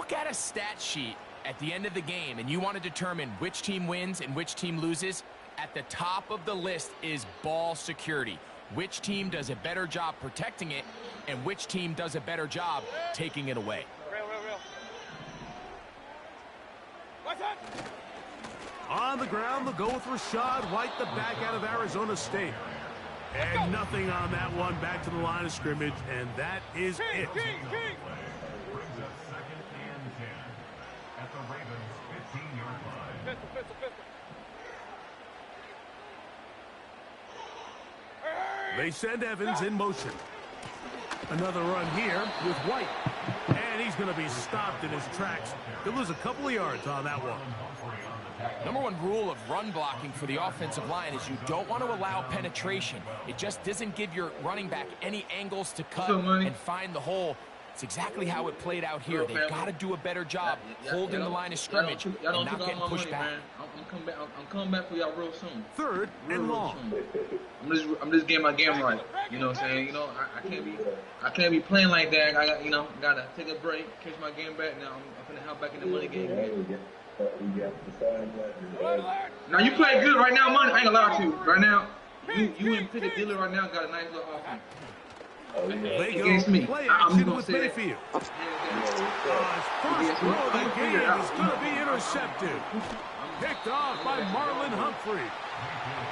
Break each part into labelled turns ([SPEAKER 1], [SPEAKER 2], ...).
[SPEAKER 1] look at a stat sheet at the end of the game and you want to determine which team wins and which team loses, at the top of the list is ball security. Which team does a better job protecting it and which team does a better job taking it away.
[SPEAKER 2] On the ground, they'll go with Rashad White, the back out of Arizona State. And nothing on that one, back to the line of scrimmage, and that is it.
[SPEAKER 3] Brings up 2nd and 10 at the Ravens' 15-yard line.
[SPEAKER 2] They send Evans in motion. Another run here with White. And he's going to be stopped in his tracks. He'll lose a couple of yards on that one.
[SPEAKER 1] Number one rule of run blocking for the offensive line is you don't want to allow penetration. It just doesn't give your running back any angles to cut and find the hole. It's exactly how it played out here. They've got to do a better job holding the line of scrimmage and not getting pushed back.
[SPEAKER 4] I'm coming back for y'all real soon.
[SPEAKER 2] 3rd and long.
[SPEAKER 4] I'm just getting my game right. You know what I'm saying? You know, I can't be playing like that. I got, gotta take a break, catch my game back. Now I'm gonna hop back in the money game. Now you play good right now, money. I ain't gonna lie to you. Right now, you and Pick a Dealer right now got a nice little offense. Against me. I'm just gonna say that.
[SPEAKER 2] First throw of the game is going to be intercepted. Picked off by Marlon Humphrey.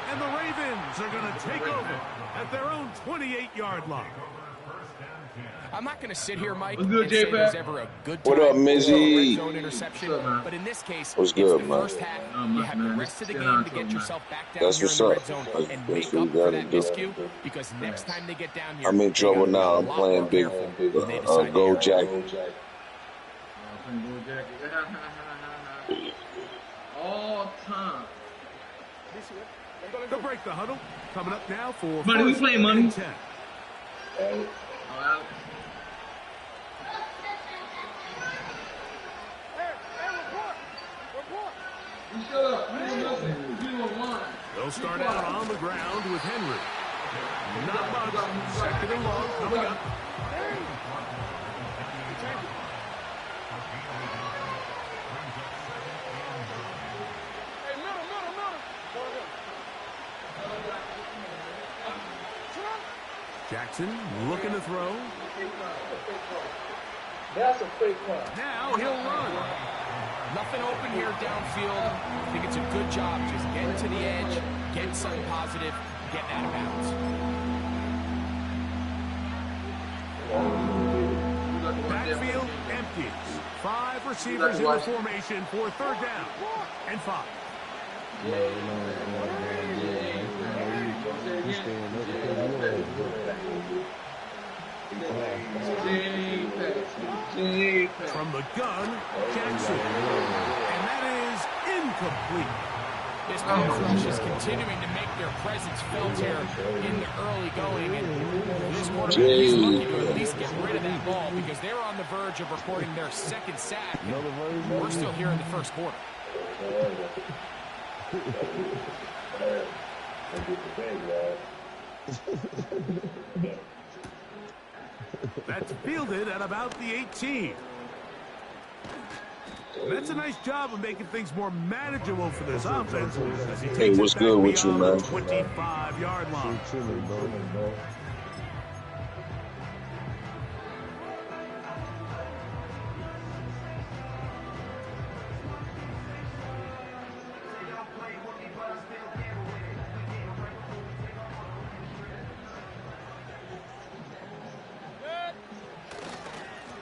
[SPEAKER 2] And the Ravens are going to take over at their own 28-yard line.
[SPEAKER 1] I'm not going to sit here, Mike,
[SPEAKER 4] and say
[SPEAKER 1] there's ever a good time
[SPEAKER 5] what up, Mizzy?
[SPEAKER 1] red zone interception, but in this case,
[SPEAKER 5] What's
[SPEAKER 1] it's
[SPEAKER 5] good,
[SPEAKER 1] the
[SPEAKER 5] man?
[SPEAKER 1] first half. You have the rest of the game to get yourself back down
[SPEAKER 5] That's
[SPEAKER 1] here
[SPEAKER 5] what's
[SPEAKER 1] in the
[SPEAKER 5] up.
[SPEAKER 1] red zone and
[SPEAKER 5] That's
[SPEAKER 1] make
[SPEAKER 5] what
[SPEAKER 1] up
[SPEAKER 5] you
[SPEAKER 1] for
[SPEAKER 5] gotta
[SPEAKER 1] that
[SPEAKER 5] do.
[SPEAKER 1] miscue, because next time they get down here,
[SPEAKER 5] I'm in trouble now. I'm playing big gold jacket.
[SPEAKER 4] All time.
[SPEAKER 2] They'll break the huddle. Coming up now for
[SPEAKER 4] Money, we playing money.
[SPEAKER 2] 10. They'll start out on the ground with Henry. Not much. 2nd and long coming up. Jackson looking to throw.
[SPEAKER 4] That's a fake one.
[SPEAKER 2] Now he'll run.
[SPEAKER 1] Nothing open here downfield. I think it's a good job just getting to the edge, getting something positive, getting out of bounds.
[SPEAKER 2] Backfield empties. 5 receivers in the formation for 3rd down and 5. From the gun, Jackson. And that is incomplete.
[SPEAKER 1] This pass rush is continuing to make their presence felt here in the early going. And this quarterback is lucky to at least get rid of that ball because they were on the verge of recording their 2nd sack. We're still here in the 1st quarter.
[SPEAKER 2] That's fielded at about the 18. That's a nice job of making things more manageable for this offense as he takes
[SPEAKER 5] what's good with you, man?
[SPEAKER 2] 25-yard line.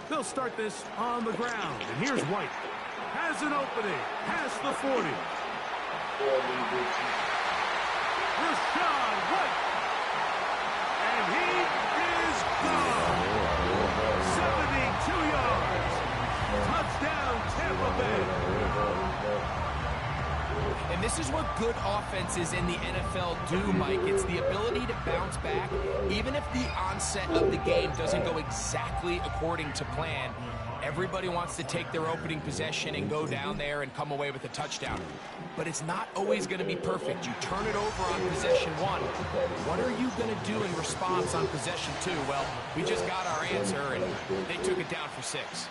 [SPEAKER 2] They'll start this on the ground. And here's White. Has an opening. Past the 40. Rashad White. And he is gone. 72 yards. Touchdown, Tampa Bay.
[SPEAKER 1] And this is what good offenses in the NFL do, Mike. It's the ability to bounce back, even if the onset of the game doesn't go exactly according to plan. Everybody wants to take their opening possession and go down there and come away with a touchdown. But it's not always going to be perfect. You turn it over on possession 1. What are you going to do in response on possession 2? Well, we just got our answer, and they took it down for 6.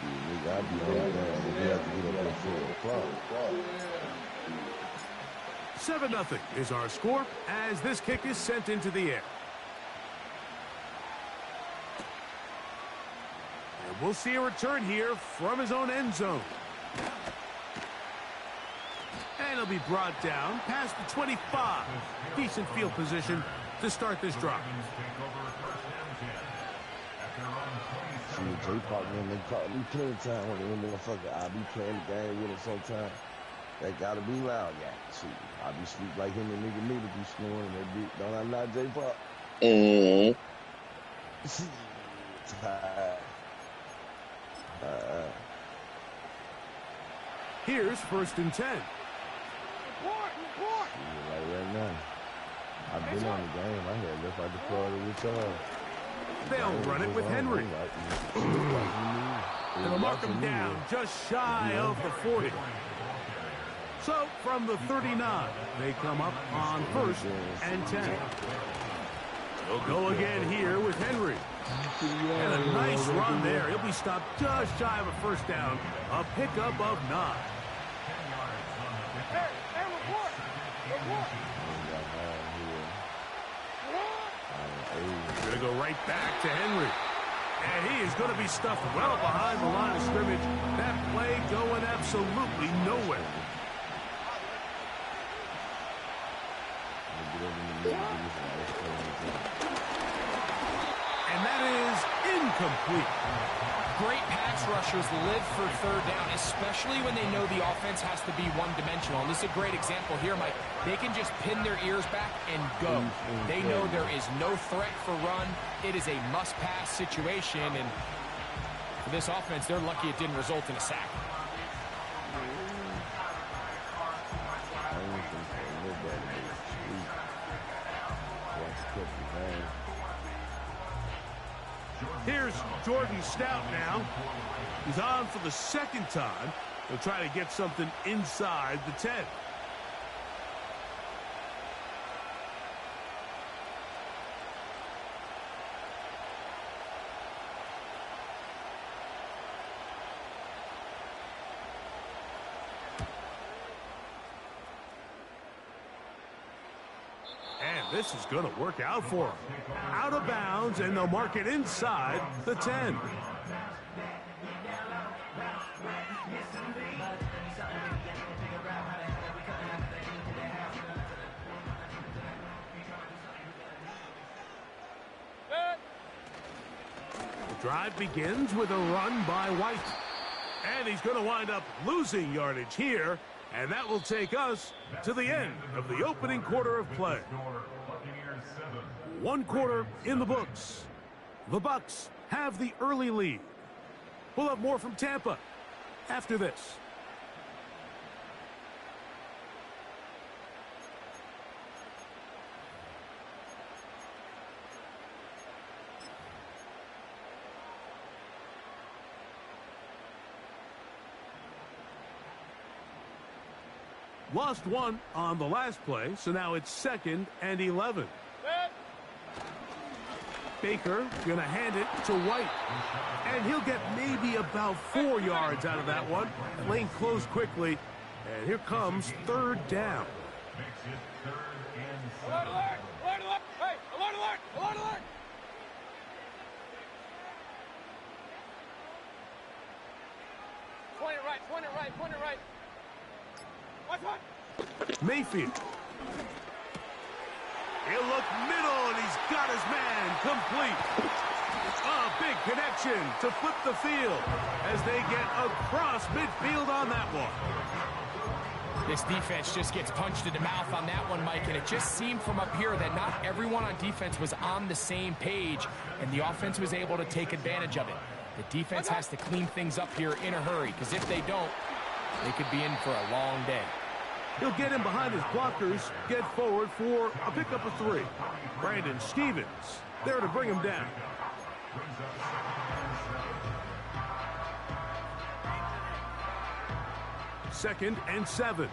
[SPEAKER 2] 7-0 is our score as this kick is sent into the air. And we'll see a return here from his own end zone. And he'll be brought down past the 25. Decent field position to start this drive.
[SPEAKER 6] See, J Park, man, they caught me plenty of time when they motherfucker. I be playing the game with him sometimes. They gotta be loud, yeah. See, I be sleep like him and nigga need to be snoring. They be, don't I not, J Park?
[SPEAKER 2] Here's 1st and 10.
[SPEAKER 6] Like right now. I've been on the game. I had left out the part of the
[SPEAKER 2] They'll run it with Henry. They'll mark him down just shy of the 40. So from the 39, they come up on 1st and 10. They'll go again here with Henry. And a nice run there. He'll be stopped just shy of a 1st down. A pickup of 9. Going to go right back to Henry. And he is going to be stuffed well behind the line of scrimmage. That play going absolutely nowhere. And that is incomplete.
[SPEAKER 1] Great pass rushers live for 3rd down, especially when they know the offense has to be one-dimensional. And this is a great example here, Mike. They can just pin their ears back and go. They know there is no threat for run. It is a must-pass situation. And for this offense, they're lucky it didn't result in a sack.
[SPEAKER 2] Here's Jordan Stout now. He's on for the 2nd time. He'll try to get something inside the 10. This is going to work out for him. Out of bounds, and they'll mark it inside the 10. The drive begins with a run by White. And he's going to wind up losing yardage here. And that will take us to the end of the opening quarter of play. 1 quarter in the books. The Bucs have the early lead. We'll have more from Tampa after this. Lost 1 on the last play, so now it's 2nd and 11. Baker going to hand it to White. And he'll get maybe about 4 yards out of that one. Lane closed quickly. And here comes 3rd down.
[SPEAKER 7] Alert, alert! Alert, alert! Hey, alert, alert! Alert, alert! Point it right, point it right, point it right.
[SPEAKER 2] Mayfield. He'll look middle, and he's got his man complete. A big connection to flip the field as they get across midfield on that one.
[SPEAKER 1] This defense just gets punched in the mouth on that one, Mike, and it just seemed from up here that not everyone on defense was on the same page, and the offense was able to take advantage of it. The defense has to clean things up here in a hurry, because if they don't, they could be in for a long day.
[SPEAKER 2] He'll get in behind his blockers, get forward for a pickup of 3. Brandon Stevens there to bring him down. Second and 7.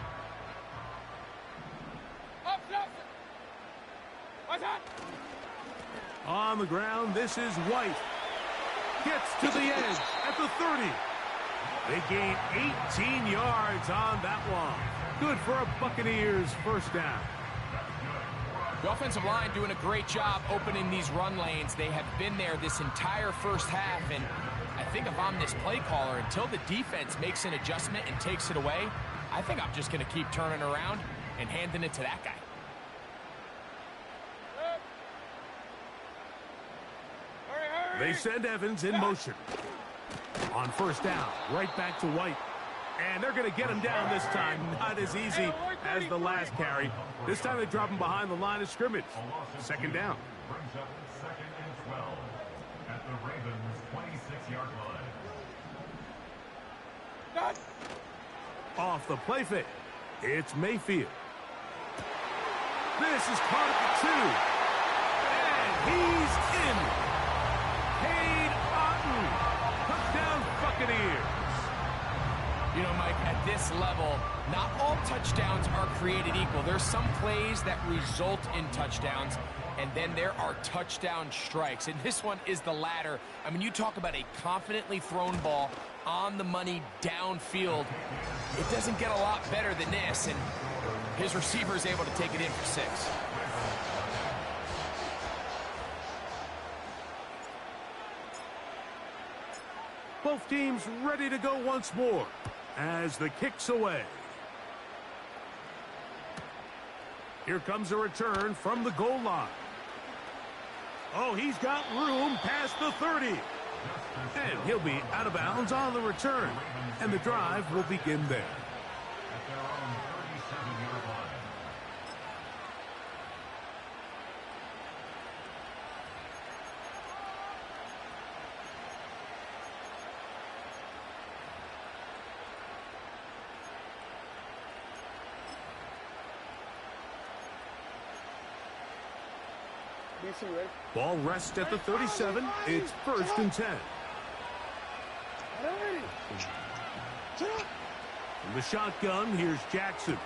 [SPEAKER 2] On the ground, this is White. Gets to the edge at the 30. They gain 18 yards on that one. Good for a Buccaneers first down.
[SPEAKER 1] The offensive line doing a great job opening these run lanes. They have been there this entire first half, and I think if I'm this play caller, until the defense makes an adjustment and takes it away, I think I'm just going to keep turning around and handing it to that guy.
[SPEAKER 2] They send Evans in motion. On first down, right back to White. And they're going to get him down this time. Not as easy as the last carry. This time they drop him behind the line of scrimmage. Second down.
[SPEAKER 3] Brings up second and 12 at the Ravens' 26-yard line.
[SPEAKER 2] Off the play fake. It's Mayfield. This is caught at the 2. And he's in. Cade Otton. Touchdown Buccaneers.
[SPEAKER 1] You know, Mike, at this level, not all touchdowns are created equal. There's some plays that result in touchdowns, and then there are touchdown strikes. And this one is the latter. I mean, you talk about a confidently thrown ball on the money downfield. It doesn't get a lot better than this, and his receiver is able to take it in for 6.
[SPEAKER 2] Both teams ready to go once more as the kick's away. Here comes a return from the goal line. Oh, he's got room past the 30. And he'll be out of bounds on the return. And the drive will begin there.
[SPEAKER 3] At their own 37-yard line.
[SPEAKER 2] Ball rests at the 37. It's first and 10. From the shotgun, here's Jackson.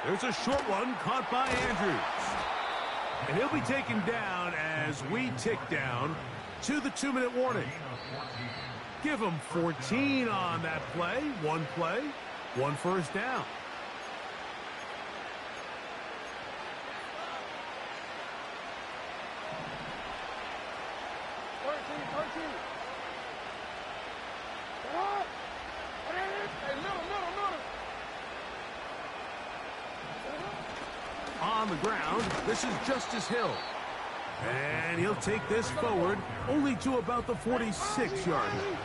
[SPEAKER 2] There's a short one caught by Andrews. And he'll be taken down as we tick down to the 2-minute warning. Give him 14 on that play, one first down. On the ground, this is Justice Hill. And he'll take this forward only to about the 46-yard line.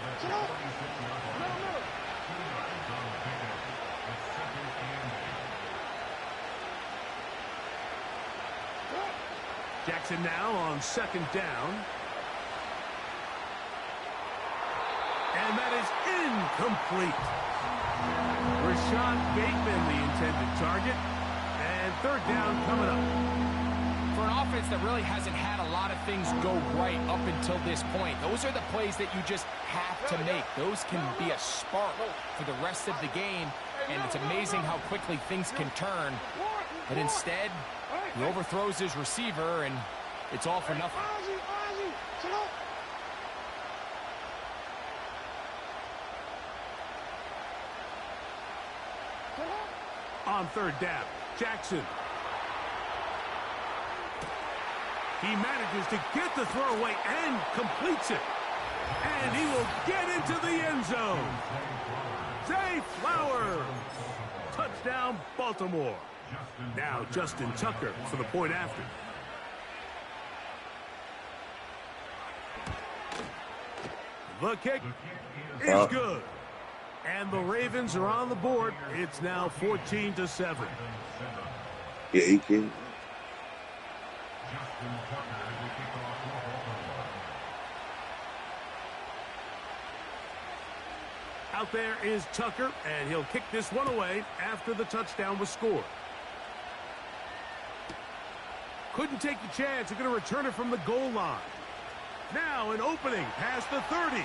[SPEAKER 2] Jackson now on second down. And that is incomplete. Rashad Bateman, the intended target. And third down coming up.
[SPEAKER 1] For an offense that really hasn't had a lot of things go right up until this point, those are the plays that you just have to make. Those can be a spark for the rest of the game, and it's amazing how quickly things can turn. But instead, he overthrows his receiver, and it's all for nothing.
[SPEAKER 2] On third down, Jackson. He manages to get the throw away and completes it. And he will get into the end zone. Zay Flowers. Touchdown, Baltimore. Now Justin Tucker for the point after. The kick is good. And the Ravens are on the board. It's now 14-7.
[SPEAKER 5] Yeah, he can.
[SPEAKER 2] Out there is Tucker, and he'll kick this one away after the touchdown was scored. Couldn't take the chance. They're going to return it from the goal line. Now an opening past the 30.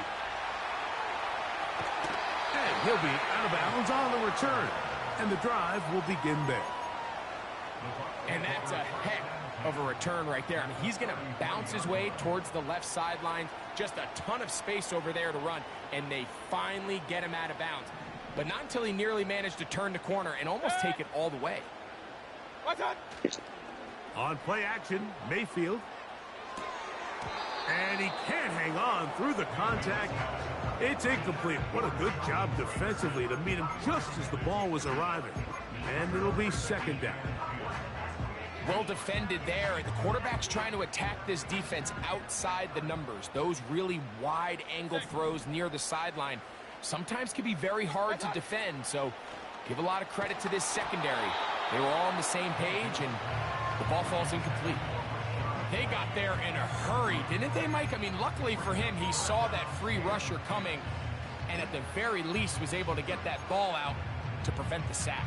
[SPEAKER 2] And he'll be out of bounds on the return. And the drive will begin there.
[SPEAKER 1] And that's a heck of a return right there. I mean, he's going to bounce his way towards the left sideline. Just a ton of space over there to run. And they finally get him out of bounds. But not until he nearly managed to turn the corner and almost take it all the way.
[SPEAKER 7] What's up?
[SPEAKER 2] On play action, Mayfield. And he can't hang on through the contact. It's incomplete. What a good job defensively to meet him just as the ball was arriving. And it'll be second down.
[SPEAKER 1] Well defended there. The quarterback's trying to attack this defense outside the numbers. Those really wide angle throws near the sideline sometimes can be very hard to defend. So give a lot of credit to this secondary. They were all on the same page, and the ball falls incomplete. They got there in a hurry, didn't they, Mike? I mean, luckily for him, he saw that free rusher coming, and at the very least was able to get that ball out to prevent the sack.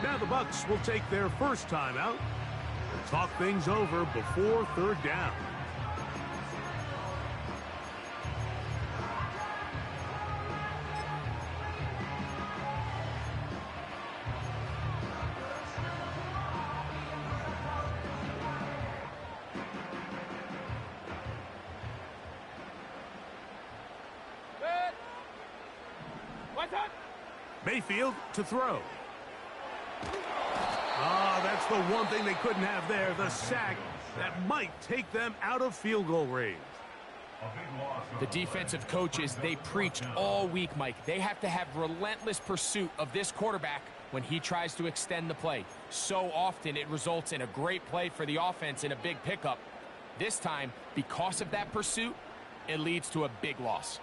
[SPEAKER 2] Now the Bucs will take their first timeout. Talk things over before third down. Mayfield to throw. That's the one thing they couldn't have there, the sack that might take them out of field goal range.
[SPEAKER 1] The defensive coaches, they preached all week, Mike. They have to have relentless pursuit of this quarterback when he tries to extend the play. So often it results in a great play for the offense and a big pickup. This time, because of that pursuit, it leads to a big loss.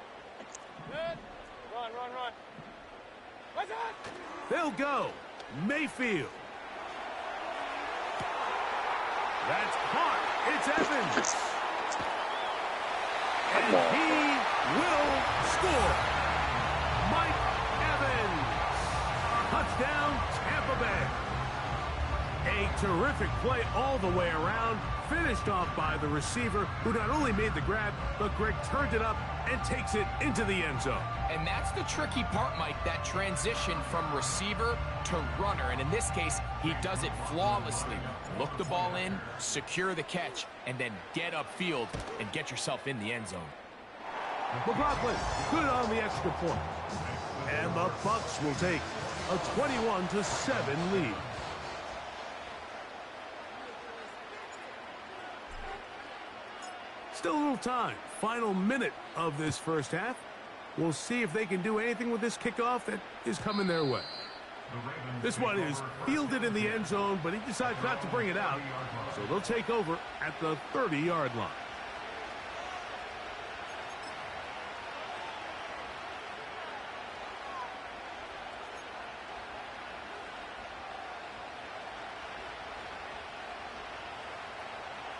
[SPEAKER 7] Good. Run. What's up?
[SPEAKER 2] They'll go. Mayfield. That's caught. It's Evans. And he will score. Mike Evans. Touchdown, Tampa Bay. A terrific play all the way around. Finished off by the receiver, who not only made the grab, but Greg turned it up and takes it into the end zone.
[SPEAKER 1] And that's the tricky part, Mike, that transition from receiver to runner. And in this case, he does it flawlessly. Look the ball in, secure the catch, and then get upfield and get yourself in the end zone.
[SPEAKER 2] McLaughlin, good on the extra point. And the Bucs will take a 21-7 lead. Still a little time. Final minute of this first half. We'll see if they can do anything with this kickoff that is coming their way. This one is fielded in the end zone, but he decides not to bring it out. So they'll take over at the 30-yard line.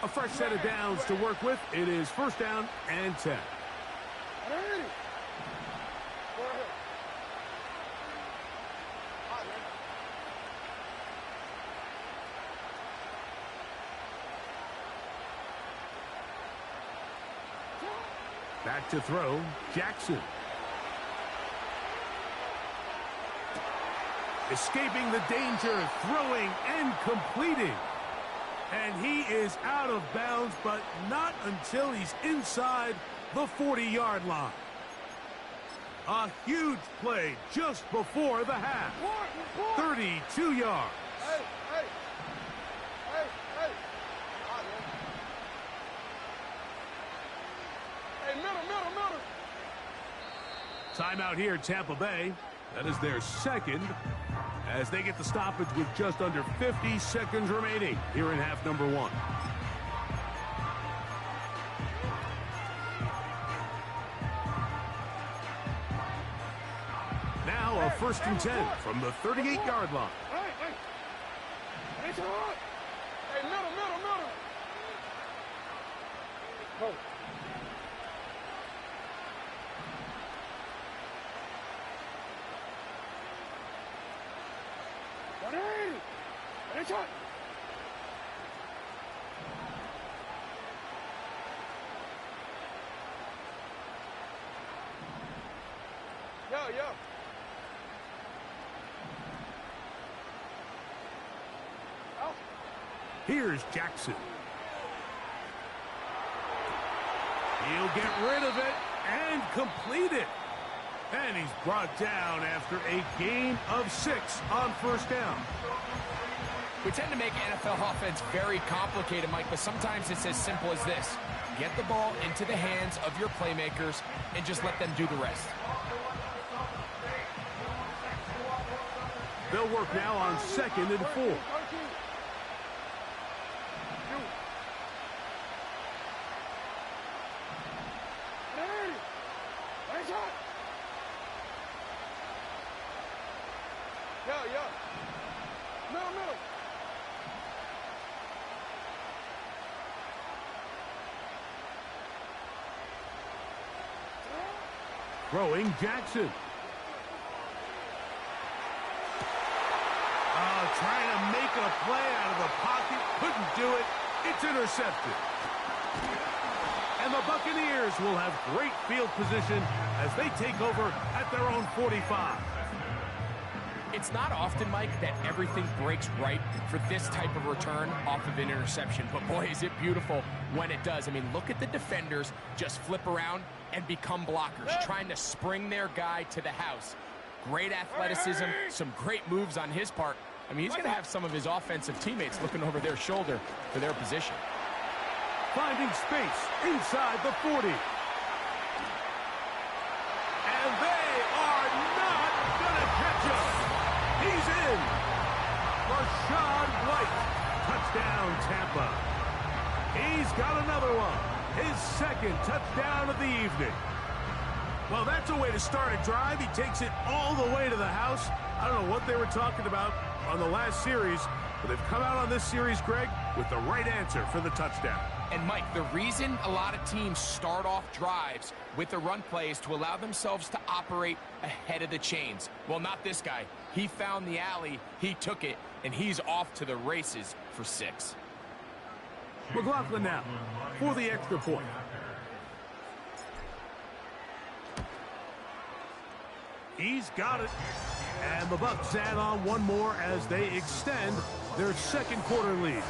[SPEAKER 2] A fresh set of downs to work with. It is first down and 10. Back to throw, Jackson. Escaping the danger, throwing and completing. And he is out of bounds, but not until he's inside the 40-yard line. A huge play just before the half. 32 yards.
[SPEAKER 7] Hey. Hey, middle.
[SPEAKER 2] Timeout here, Tampa Bay. That is their second, as they get the stoppage with just under 50 seconds remaining here in half number one. Now a first and 10 from the 38-yard line.
[SPEAKER 7] Hey. It's hard. Hey, middle. Yo.
[SPEAKER 2] Here's Jackson. He'll get rid of it and complete it. And he's brought down after a gain of 6 on first down.
[SPEAKER 1] We tend to make NFL offense very complicated, Mike, but sometimes it's as simple as this. Get the ball into the hands of your playmakers and just let them do the rest.
[SPEAKER 2] They'll work now on 2nd and 4.
[SPEAKER 7] Yo. Middle.
[SPEAKER 2] Throwing Jackson. Trying to make a play out of the pocket. Couldn't do it. It's intercepted. And the Buccaneers will have great field position as they take over at their own 45.
[SPEAKER 1] It's not often, Mike, that everything breaks right for this type of return off of an interception. But, boy, is it beautiful when it does. I mean, look at the defenders just flip around and become blockers, trying to spring their guy to the house. Great athleticism, some great moves on his part. I mean, he's going to have some of his offensive teammates looking over their shoulder for their position.
[SPEAKER 2] Finding space inside the 40. And they are not going to catch him. He's in. Rashad White. Touchdown, Tampa. He's got another one. His 2nd touchdown of the evening. Well, that's a way to start a drive. He takes it all the way to the house. I don't know what they were talking about on the last series, but they've come out on this series, Greg, with the right answer for the touchdown.
[SPEAKER 1] And, Mike, the reason a lot of teams start off drives with the run play is to allow themselves to operate ahead of the chains. Well, not this guy. He found the alley, he took it, and he's off to the races for 6.
[SPEAKER 2] McLaughlin now for the extra point. He's got it. And the Bucs add on one more as they extend their 2nd quarter lead.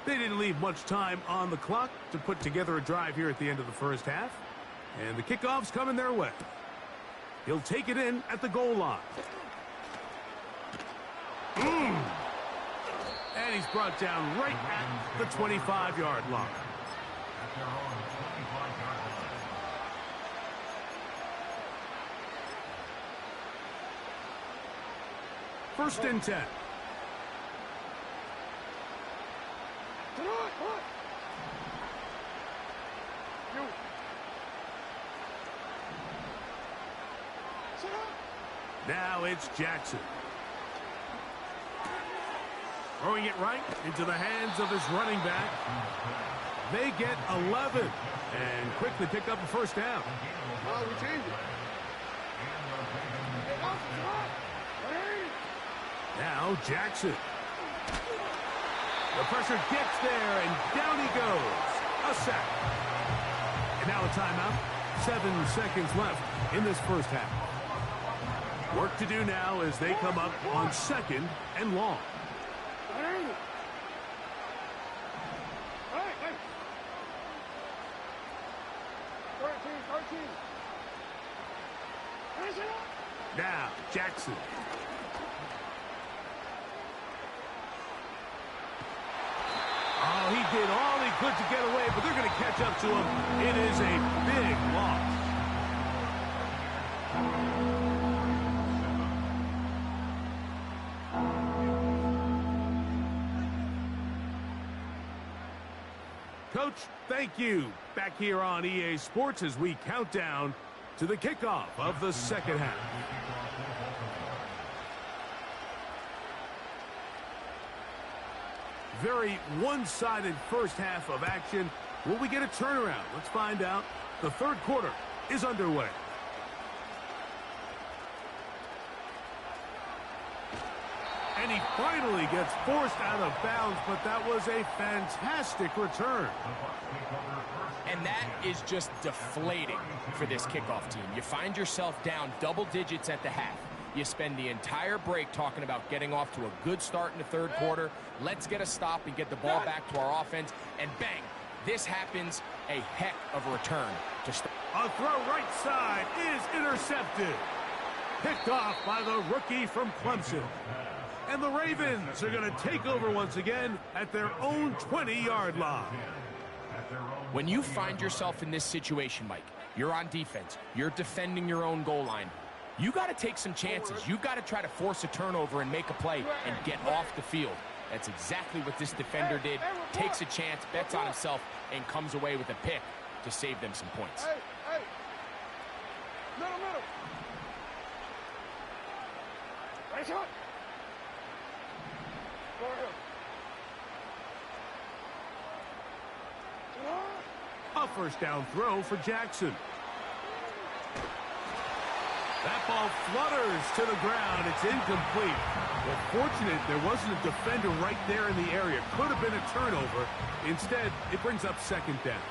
[SPEAKER 2] They didn't leave much time on the clock to put together a drive here at the end of the first half. And the kickoff's coming their way. He'll take it in at the goal line. And he's brought down right at the 25-yard line. First and 10. Now it's Jackson. Throwing it right into the hands of his running back. They get 11 and quickly pick up a first down.
[SPEAKER 7] We changed it.
[SPEAKER 2] Now Jackson. The pressure gets there, and down he goes. A sack. And now a timeout. 7 seconds left in this first half. Work to do now as they come up on 2nd and long. Now, Jackson. Oh, he did all he could to get away, but they're going to catch up to him. It is a big loss. Coach, thank you. Back here on EA Sports as we count down to the kickoff of the second half. Very one-sided first half of action. Will we get a turnaround? Let's find out. The third quarter is underway. And he finally gets forced out of bounds, but that was a fantastic return.
[SPEAKER 1] And that is just deflating for this kickoff team. You find yourself down double digits at the half. You spend the entire break talking about getting off to a good start in the third quarter. Let's get a stop and get the ball back to our offense. And bang, this happens. A heck of a return to start.
[SPEAKER 2] A throw right side is intercepted. Picked off by the rookie from Clemson. And the Ravens are going to take over once again at their own 20-yard line.
[SPEAKER 1] When you find yourself in this situation, Mike, you're on defense. You're defending your own goal line. You got to take some chances. You've got to try to force a turnover and make a play and get off the field. That's exactly what this defender did. Takes a chance, bets on himself, and comes away with a pick to save them some points.
[SPEAKER 7] Middle. Right shot.
[SPEAKER 2] A first down throw for Jackson. That ball flutters to the ground. It's incomplete. Well, fortunate there wasn't a defender right there in the area. Could have been a turnover. Instead, it brings up second down.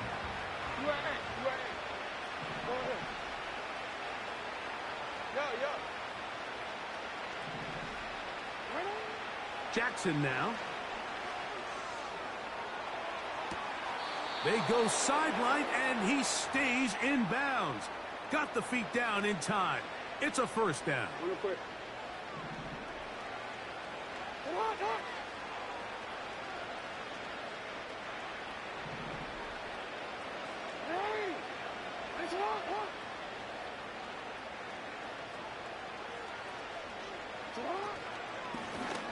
[SPEAKER 2] Jackson now. They go sideline, and he stays in bounds. Got the feet down in time. It's a first down.
[SPEAKER 7] Real quick. Come on. Hey! Nice one.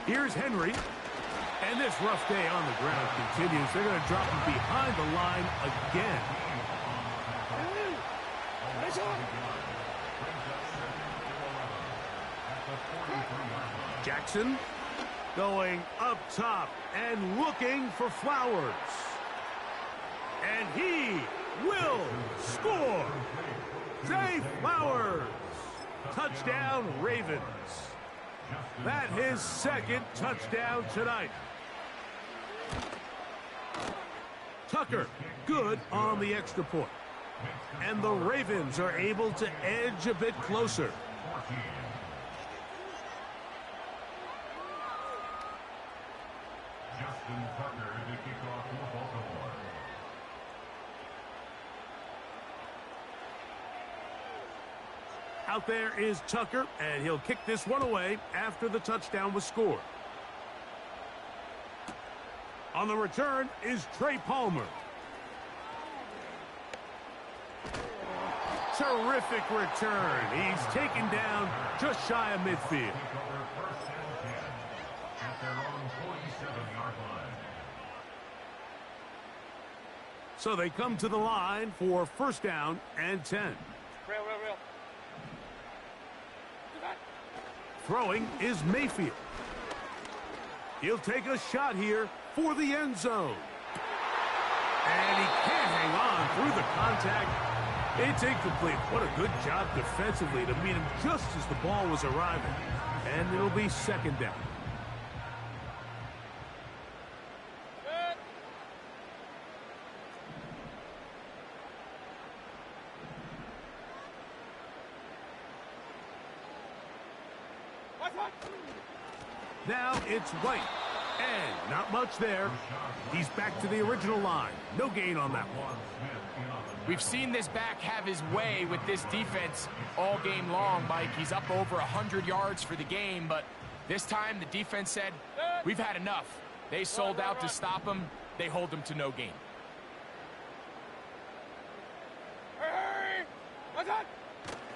[SPEAKER 2] Here's Henry. And this rough day on the ground continues. They're going to drop him behind the line again.
[SPEAKER 7] Nice one.
[SPEAKER 2] Jackson going up top and looking for Flowers. And he will score. Zay Flowers. Touchdown, Ravens. That his second touchdown tonight. Tucker, good on the extra point. And the Ravens are able to edge a bit closer.
[SPEAKER 3] Justin Tucker to kick off for Baltimore.
[SPEAKER 2] Out there is Tucker, and he'll kick this one away after the touchdown was scored. On the return is Trey Palmer. Terrific return. He's taken down just shy of midfield.
[SPEAKER 3] At their own 47-yard line.
[SPEAKER 2] So they come to the line for first down and 10.
[SPEAKER 7] Real.
[SPEAKER 2] Throwing is Mayfield. He'll take a shot here for the end zone. And he can't hang on through the contact. It's incomplete. What a good job defensively to meet him just as the ball was arriving. And it'll be second down. Now it's White. And not much there. He's back to the original line. No gain on that one.
[SPEAKER 1] We've seen this back have his way with this defense all game long, Mike. He's up over 100 yards for the game, but this time the defense said, we've had enough. They sold out to stop him. They hold him to no gain.
[SPEAKER 7] Hey! What's that?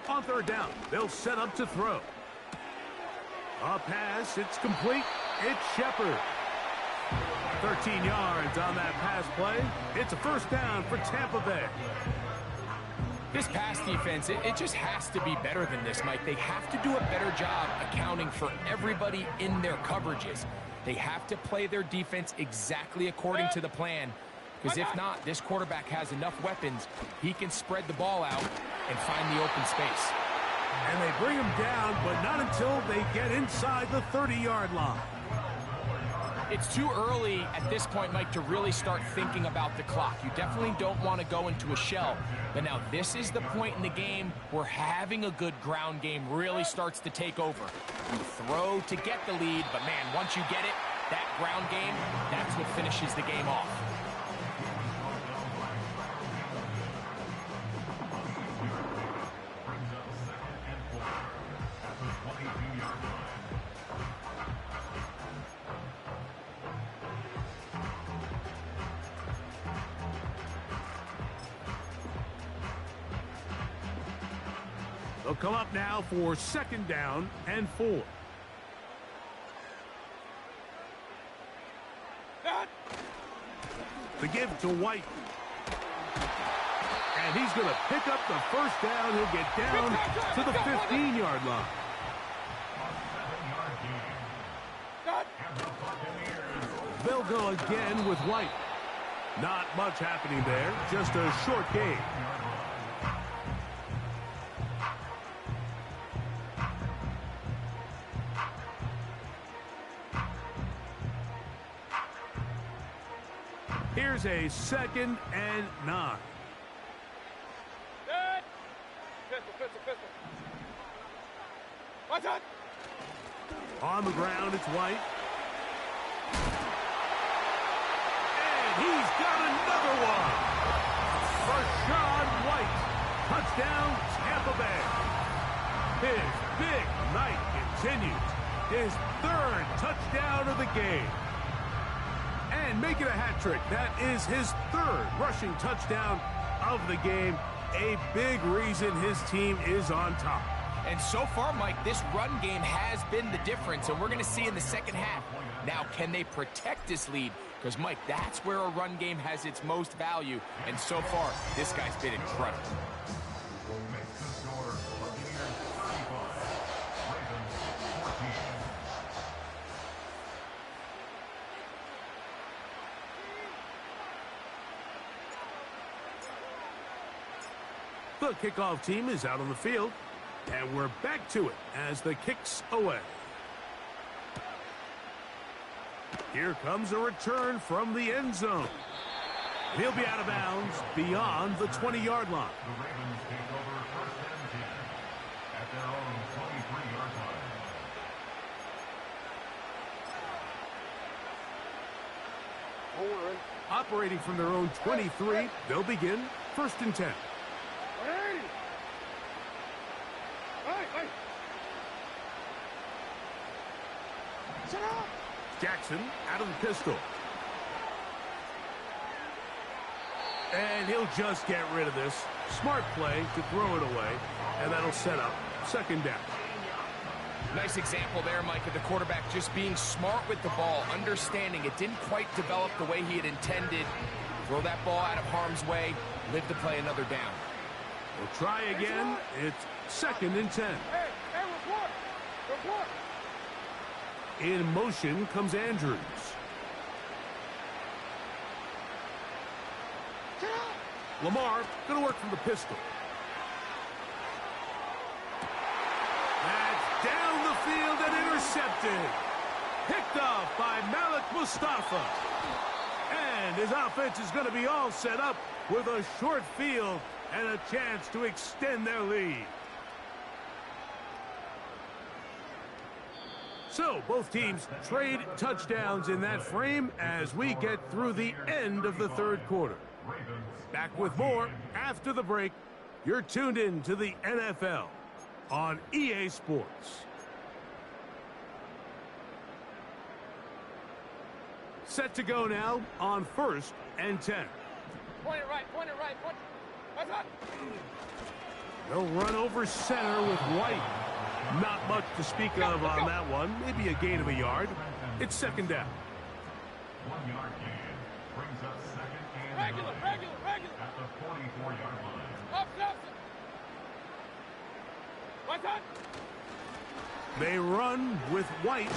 [SPEAKER 2] On third down, they'll set up to throw. A pass, it's complete. It's Shepard. 13 yards on that pass play. It's a first down for Tampa Bay.
[SPEAKER 1] This pass defense, it just has to be better than this, Mike. They have to do a better job accounting for everybody in their coverages. They have to play their defense exactly according to the plan. Because if not, this quarterback has enough weapons. He can spread the ball out and find the open space.
[SPEAKER 2] And they bring him down, but not until they get inside the 30-yard line.
[SPEAKER 1] It's too early at this point, Mike, to really start thinking about the clock. You definitely don't want to go into a shell. But now this is the point in the game where having a good ground game really starts to take over. You throw to get the lead, but man, once you get it, that ground game, that's what finishes the game off.
[SPEAKER 2] They'll come up now for 2nd down and 4. The give to White. And he's going to pick up the 1st down. He'll get down to the 15-yard line. They'll go again with White. Not much happening there, just a short gain. Here's a 2nd and 9.
[SPEAKER 7] Pistol. Watch out!
[SPEAKER 2] On the ground, it's White. And he's got another one. Rashad White. Touchdown, Tampa Bay. His big night continues. His 3rd touchdown of the game. And make it a hat trick. That is his 3rd rushing touchdown of the game. A big reason his team is on top.
[SPEAKER 1] And so far, Mike, this run game has been the difference, and we're going to see in the second half. Now, can they protect this lead? Because, Mike, that's where a run game has its most value, and so far, this guy's been incredible.
[SPEAKER 2] The kickoff team is out on the field, and we're back to it as the kick's away. Here comes a return from the end zone. He'll be out of bounds beyond the 20-yard line.
[SPEAKER 3] The Ravens take over 1st and 10 at their own 23-yard line.
[SPEAKER 2] Operating from their own 23, they'll begin 1st and 10. Jackson out of the pistol. And he'll just get rid of this. Smart play to throw it away, and that'll set up 2nd down.
[SPEAKER 1] Nice example there, Mike, of the quarterback just being smart with the ball, understanding it didn't quite develop the way he had intended. Throw that ball out of harm's way, live to play another down.
[SPEAKER 2] We'll try again. It's 2nd and 10.
[SPEAKER 7] Hey, report!
[SPEAKER 2] In motion comes Andrews. Lamar going to work from the pistol. That's down the field and intercepted. Picked off by Malik Mustafa. And his offense is going to be all set up with a short field and a chance to extend their lead. So both teams trade touchdowns in that frame as we get through the end of the 3rd quarter. Back with more after the break. You're tuned in to the NFL on EA Sports. Set to go now on 1st and 10.
[SPEAKER 7] Point it right. What's up?
[SPEAKER 2] They'll run over center with White. Not much to speak of on that one. Maybe a gain of a yard. It's 2nd down.
[SPEAKER 3] 1-yard gain brings up 2nd and 9
[SPEAKER 7] Regular.
[SPEAKER 3] at the 44-yard line.
[SPEAKER 7] Up. What's up?
[SPEAKER 2] They run with White.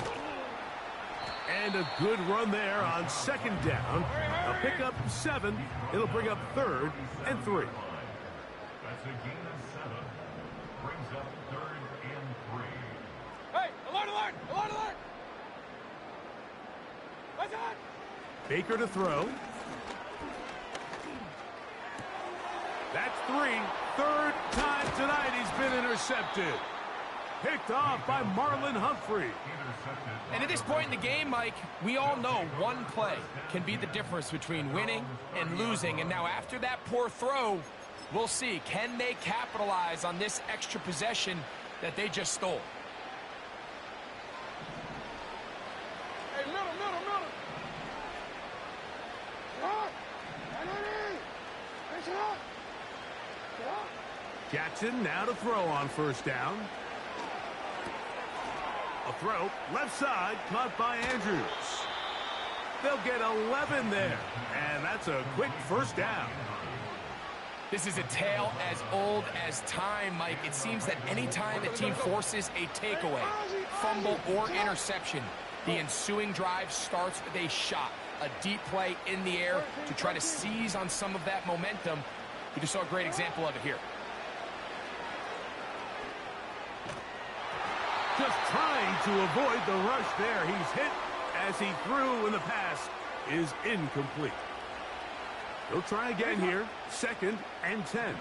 [SPEAKER 2] And a good run there on second down. A pickup 7. It'll bring up 3rd and 3.
[SPEAKER 3] That's a gain of 7. Brings up 3rd and 3.
[SPEAKER 7] Hey, alert, alert, alert, alert! What's on?
[SPEAKER 2] Baker to throw. That's 3. 3rd time tonight he's been intercepted. Picked off by Marlon Humphrey.
[SPEAKER 1] And at this point in the game, Mike, we all know one play can be the difference between winning and losing. And now after that poor throw, we'll see, can they capitalize on this extra possession that they just stole?
[SPEAKER 7] Hey, middle.
[SPEAKER 2] Jackson now to throw on first down. A throw, left side, caught by Andrews. They'll get 11 there, and that's a quick first down.
[SPEAKER 1] This is a tale as old as time, Mike. It seems that any time a team forces a takeaway, fumble, or interception, the ensuing drive starts with a shot, a deep play in the air to try to seize on some of that momentum. We just saw a great example of it here.
[SPEAKER 2] Just trying to avoid the rush there. He's hit as he threw, and the pass is incomplete. He'll try again here. 2nd and 10.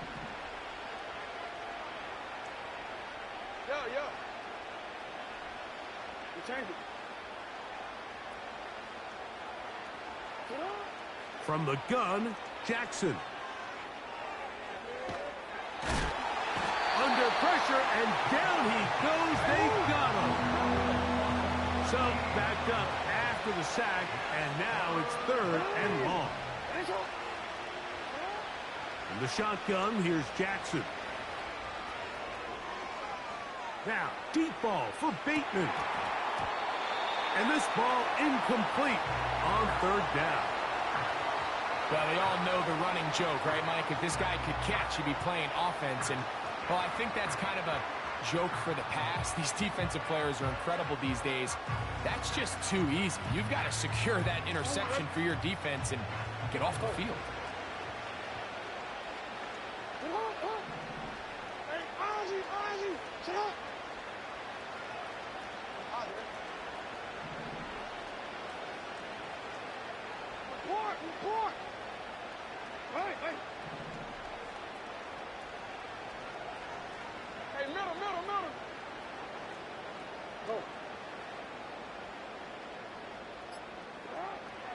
[SPEAKER 7] Yo. You changed it.
[SPEAKER 2] From the gun, Jackson. Under pressure, and down he goes. They got him. So backed up after the sack, and now it's 3rd and long. From the shotgun, here's Jackson. Now, deep ball for Bateman. And this ball incomplete on 3rd down.
[SPEAKER 1] Well, they all know the running joke, right, Mike? If this guy could catch, he'd be playing offense. And, well, I think that's kind of a joke for the past. These defensive players are incredible these days. That's just too easy. You've got to secure that interception for your defense and get off the field.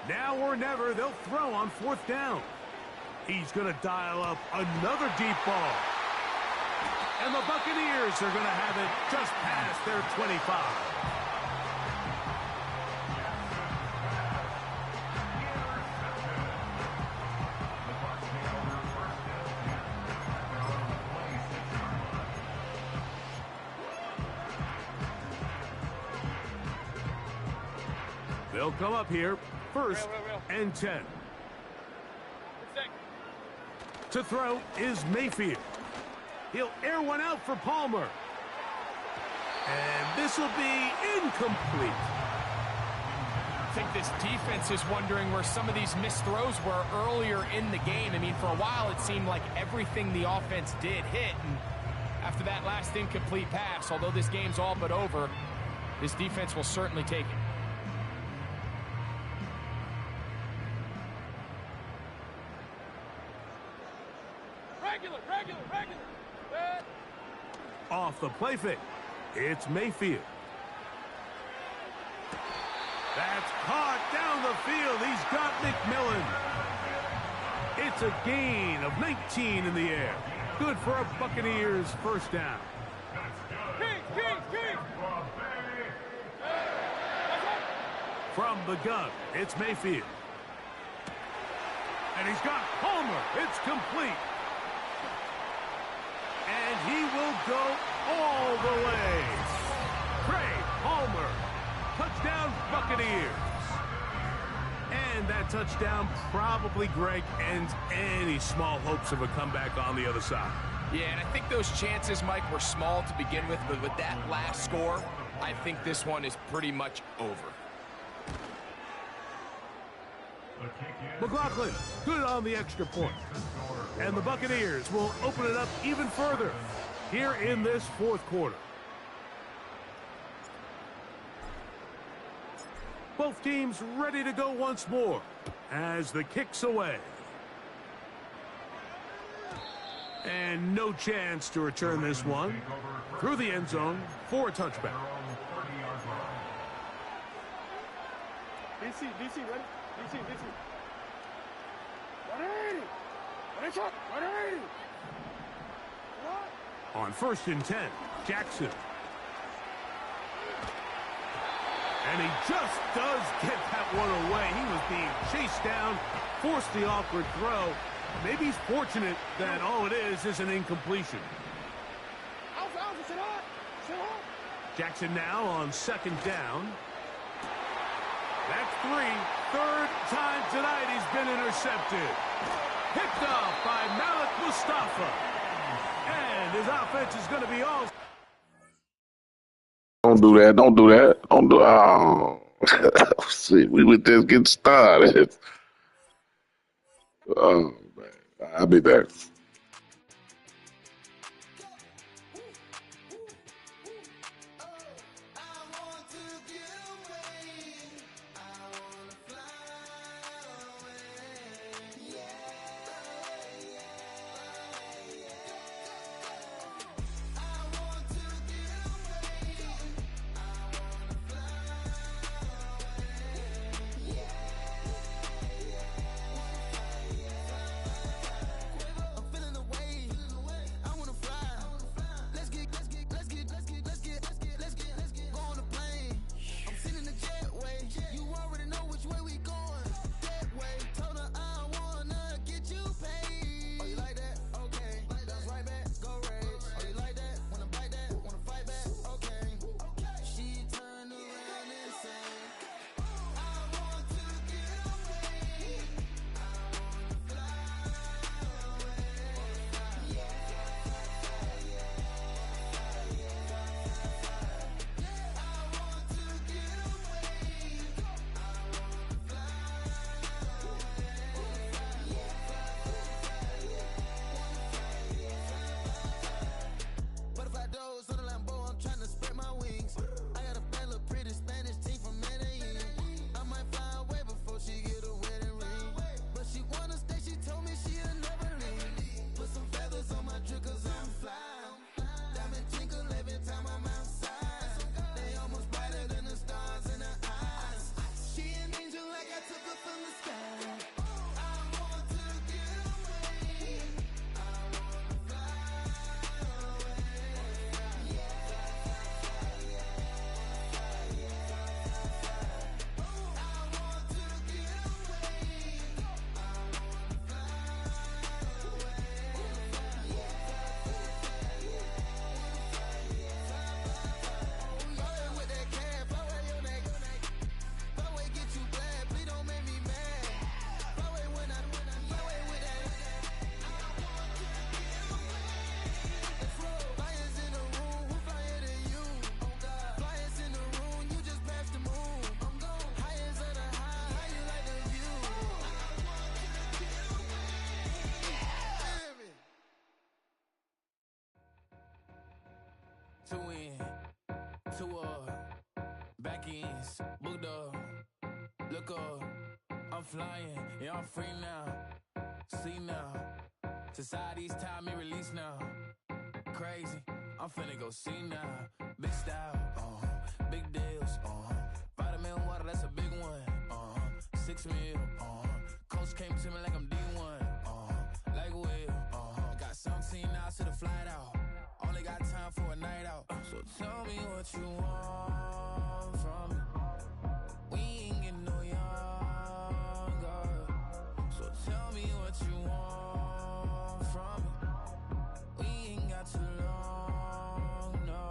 [SPEAKER 2] Now or never, they'll throw on 4th down. He's going to dial up another deep ball. And the Buccaneers are going to have it just past their 25. They'll come up here. 1st and 10. To throw is Mayfield. He'll air one out for Palmer. And this will be incomplete.
[SPEAKER 1] I think this defense is wondering where some of these missed throws were earlier in the game. I mean, for a while it seemed like everything the offense did hit. And after that last incomplete pass, although this game's all but over, this defense will certainly take it.
[SPEAKER 7] Regular.
[SPEAKER 2] Off the play fake, it's Mayfield. That's caught down the field. He's got McMillan. It's a gain of 19 in the air. Good for a Buccaneers 1st down.
[SPEAKER 7] King.
[SPEAKER 2] From the gun, it's Mayfield. And he's got Palmer. It's complete. And he will go all the way. Trey Palmer. Touchdown, Buccaneers. And that touchdown probably, Greg, ends any small hopes of a comeback on the other side.
[SPEAKER 1] Yeah, and I think those chances, Mike, were small to begin with, but with that last score, I think this one is pretty much over.
[SPEAKER 2] McLaughlin, good on the extra point. And the Buccaneers will open it up even further here in this fourth quarter. Both teams ready to go once more as the kick's away. And no chance to return this one through the end zone for a touchback.
[SPEAKER 7] DC, ready? DC. 180! 180!
[SPEAKER 2] On 1st and 10, Jackson. And he just does get that one away. He was being chased down, forced the awkward throw. Maybe he's fortunate that all it is an incompletion. Jackson now on 2nd down. That's 3. 3rd time tonight he's been intercepted. Picked off by Malik Mustafa. And his offense is going to be all...
[SPEAKER 5] Don't do that. Don't do that. Don't do. Oh, see, we would just get started. Oh man, I'll be back.
[SPEAKER 1] To win, to back ends, booked up, look up, I'm flying, yeah, I'm free now, see now, society's time me release now, crazy, I'm finna go see now, big style, big deals, vitamin water, that's a big one, 6 mil, coach came to me like I'm D1, like Will, got 17 hours to the flight out. Only got time for a night out. So tell me what you want from me. We ain't getting no younger. So tell me what you want from me. We ain't got too long, no.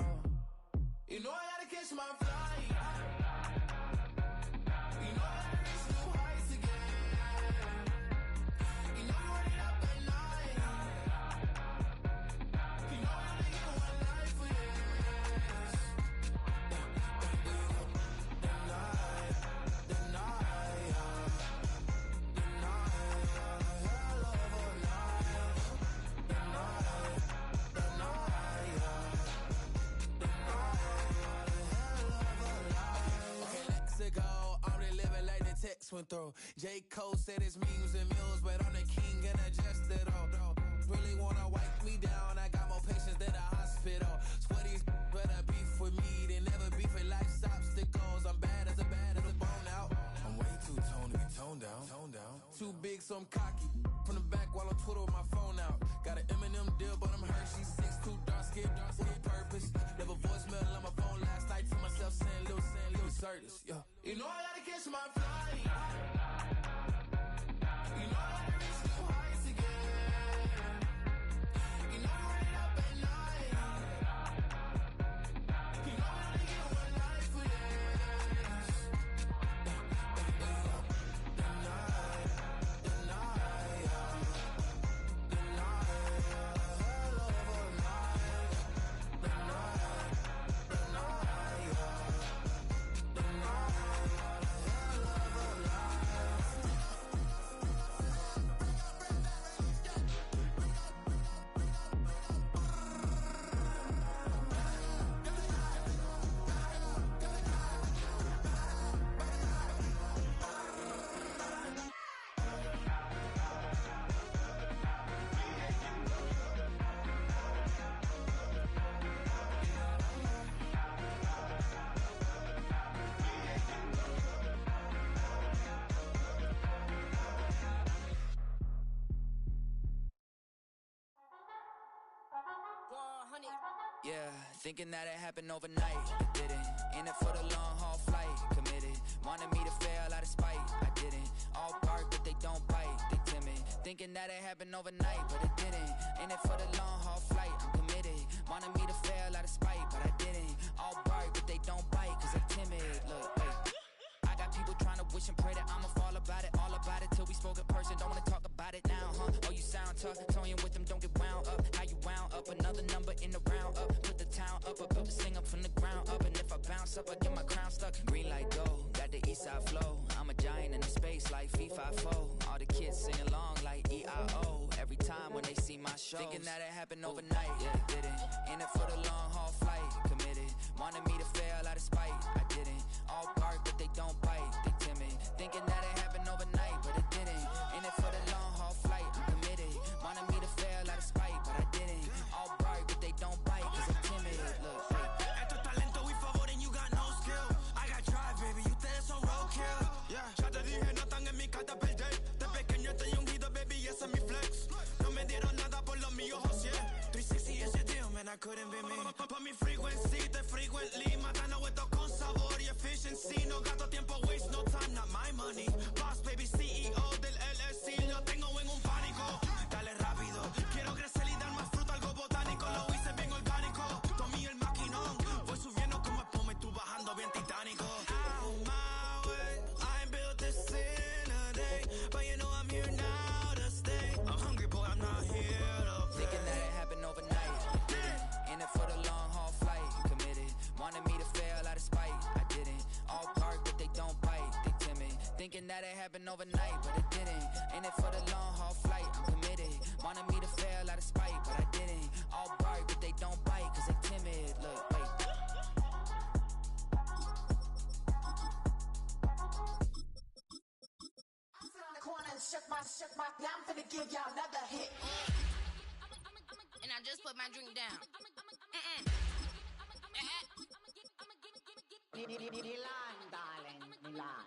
[SPEAKER 1] You know I gotta catch my flight. You know I gotta reach new heights again. You know you running up at night. You know I gotta get one life for this. The night,
[SPEAKER 8] went through. J. Cole said his memes and mills, but I'm the king and adjust it all. Really wanna wipe me down, I got more patience than a hospital. Sweaty's better beef with me than never beef with life's obstacles. I'm bad as a bone out. I'm way too toned to be toned down. Too big, so I'm cocky. From the back while I'm Twitter with my phone out. Got an Eminem deal, but I'm Hershey. 6'2", dark skin, with a purpose. Never voicemail on my phone last night to myself saying Lil Curtis. Yeah. You know I gotta catch my flight. You know I gotta reach new heights again. You know I'm running up at night. You know I only get one life for this. The night, hell of a night. The night,
[SPEAKER 9] Yeah, thinking that it happened overnight, it didn't. In it for the long haul flight, committed. Wanted me to fail out of spite, I didn't. All bark but they don't bite, they timid. Thinking that it happened overnight, but it didn't. In it for the long haul flight, I'm committed. Wanted me to fail out of spite, but I didn't. All bark but they don't bite, cause I'm timid. Look, hey. I got people trying to wish and pray that I'ma fall about it, all about it till we spoke in person. Don't wanna talk about it now, huh? Oh, you sound tough, toying with them, don't get wound up. How you wound up? Another number in the round up. Put the town up, I built this thing up from the ground up. And if I bounce up, I get my crown stuck. Green light go, got the east side flow. I'm a giant in the space like FIFA4. All the kids sing along like EIO. Every time when they see my show, thinking that it happened overnight, yeah, it didn't. In it for the long haul flight, committed. Wanted me to fail out of spite, I didn't. All bark but they don't bite, they timid. Thinking that it happened overnight, but it didn't. In it for the long haul flight, I'm committed. Wanted me to fail out of spite, but I didn't. All bark but they don't bite, cause I'm timid. Look,
[SPEAKER 10] esto es talento y favor and you got no skill. I got drive, baby, ustedes son roadkill. Yeah, ya te dije, no están en mi carta perder. De pequeño estoy ungido, baby, y ese es mi flex. No me dieron nada por lo mío, José. 360 is your deal, man, I couldn't be me. Pa' mi frequency, te frequently. Matando esto con sabor y efficiency. No gasto tiempo, waste no time, not my money. Boss, baby, CEO del LLC. Lo tengo en un pánico. Dale rápido, quiero crecer y dar más fruto, algo botánico. Lo hice bien orgánico. Tomé el maquinón. Voy subiendo como espuma y tú bajando bien titánico. Out my way, I ain't built this in a day. But you know I'm here now to stay. I'm hungry, boy, I'm not here to play.
[SPEAKER 9] thinking that it happened overnight, it didn't. In it for the long haul flight, committed. Wanted me to fail out of spite, I didn't. All bark but they don't bite, they timid. Thinking that it happened overnight, but it didn't. In it for the long haul flight, I'm committed. Wanted me to fail out of spite, but I didn't. All bark but they don't bite, cause they timid. Look, wait.
[SPEAKER 11] I sit on the corner and shook my, yeah, I'm finna give y'all another hit.
[SPEAKER 12] And I just put my drink down.
[SPEAKER 11] Milan, darling, Milan.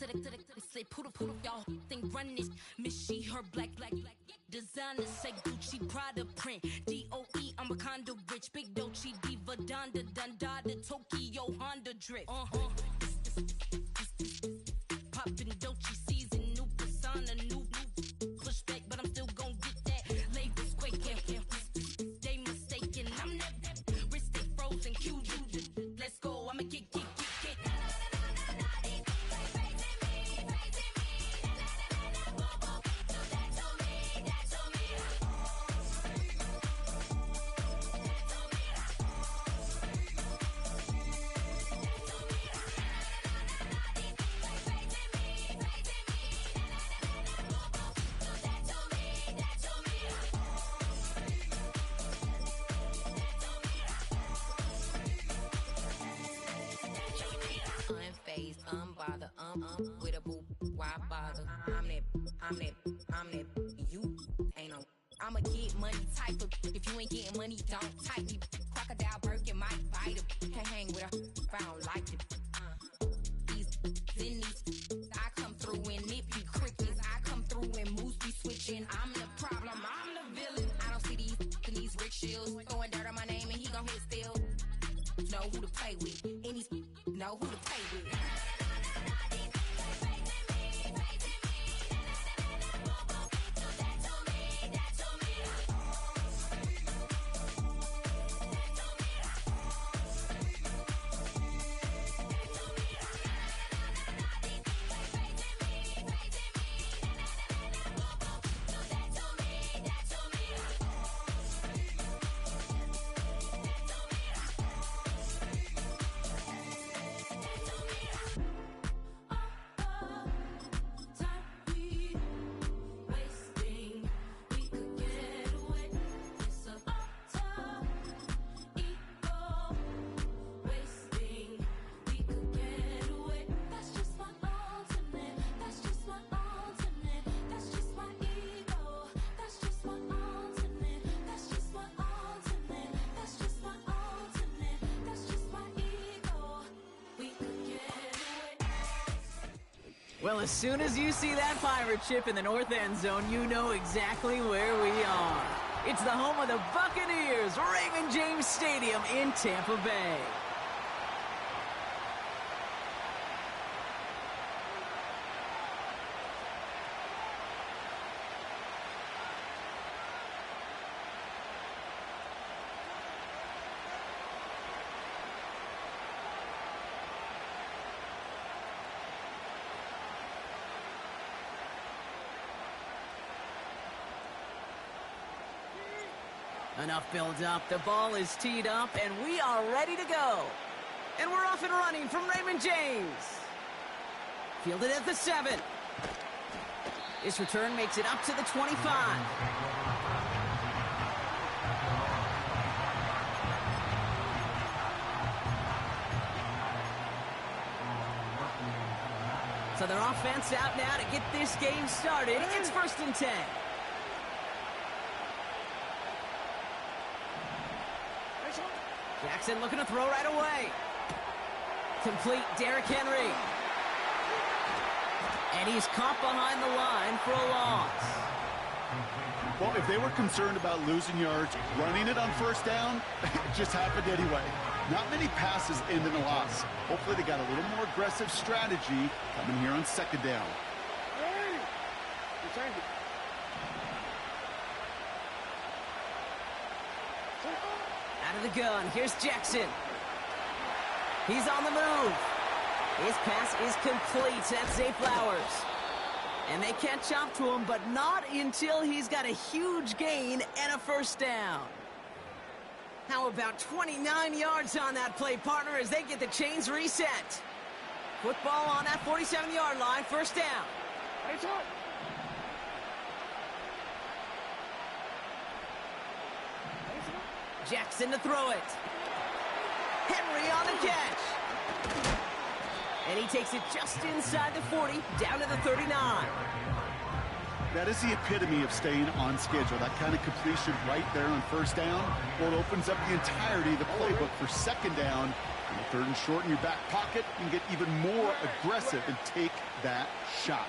[SPEAKER 12] To the say poodle, y'all think run this. Miss she, her black designer say Gucci Prada print. DOE, I'm a condo rich. Big Dolce Diva Donda Dundada Tokyo Honda drift. Poppin' Dolce season, new persona, new pushback, but I'm still gon' get that. Labels quaking, they mistaken. I'm that wrist stay frozen, QU. Let's go, I'ma get.
[SPEAKER 13] bother. With a boo, why bother? I'm that, you ain't no. I'm a get money type of. If you ain't getting money, don't type me. Crocodile Birkin might bite him. Can't hang with her if I don't like it. I come through and it be crickets. I come through and moves be switching. I'm the problem, I'm the villain. I don't see these rickshaws throwing dirt on my name and he gon' hit still. Know who to play with, and these know who to play with.
[SPEAKER 14] Well, as soon as you see that pirate ship in the north end zone, you know exactly where we are. It's the home of the Buccaneers, Raymond James Stadium in Tampa Bay. Enough build-up, the ball is teed up, and we are ready to go. And we're off and running from Raymond James. Fielded at the 7. This return makes it up to the 25. So their offense out now to get this game started. It's 1st and 10. Jackson looking to throw right away. Complete Derrick Henry. And he's caught behind the line for a loss.
[SPEAKER 15] Well, if they were concerned about losing yards, running it on 1st down, it just happened anyway. Not many passes end in a loss. Hopefully they got a little more aggressive strategy coming here on 2nd down.
[SPEAKER 7] Hey! Return it.
[SPEAKER 14] Out of the gun, here's Jackson. He's on the move. His pass is complete. That's Zay Flowers. And they catch up to him, but not until he's got a huge gain and a 1st down. How about 29 yards on that play, partner, as they get the chains reset. Football on that 47-yard line, 1st down.
[SPEAKER 7] It's on.
[SPEAKER 14] Jackson to throw it. Henry on the catch. And he takes it just inside the 40, down to the 39.
[SPEAKER 15] That is the epitome of staying on schedule. That kind of completion right there on 1st down. Well, it opens up the entirety of the playbook for 2nd down. And the 3rd and short in your back pocket, you can get even more aggressive and take that shot.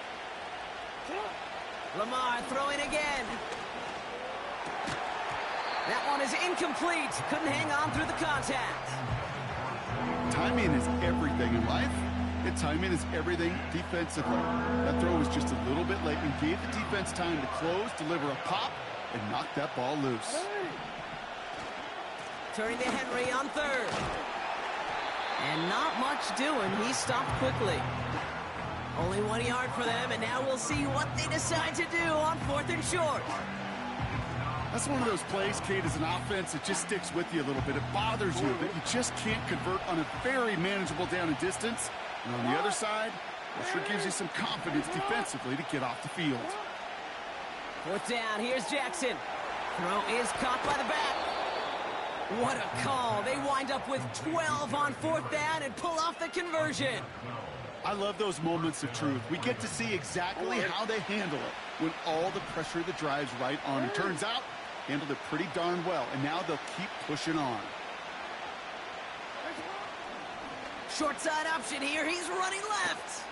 [SPEAKER 14] Lamar throwing again. That one is incomplete. Couldn't hang on through the contact.
[SPEAKER 15] Timing is everything in life, and timing is everything defensively. That throw was just a little bit late and gave the defense time to close, deliver a pop, and knock that ball loose.
[SPEAKER 14] Turning to Henry on 3rd. And not much doing. He stopped quickly. Only 1 yard for them, and now we'll see what they decide to do on 4th and short.
[SPEAKER 15] That's one of those plays, Kate, as an offense, it just sticks with you a little bit. It bothers you that you just can't convert on a very manageable down and distance. And on the other side, it sure gives you some confidence defensively to get off the field.
[SPEAKER 14] 4th down, here's Jackson. Throw is caught by the back. What a call. They wind up with 12 on 4th down and pull off the conversion.
[SPEAKER 15] I love those moments of truth. We get to see exactly how they handle it when all the pressure of the drive's right on. It turns out, handled it pretty darn well, and now they'll keep pushing on.
[SPEAKER 14] Short side option here. He's running left.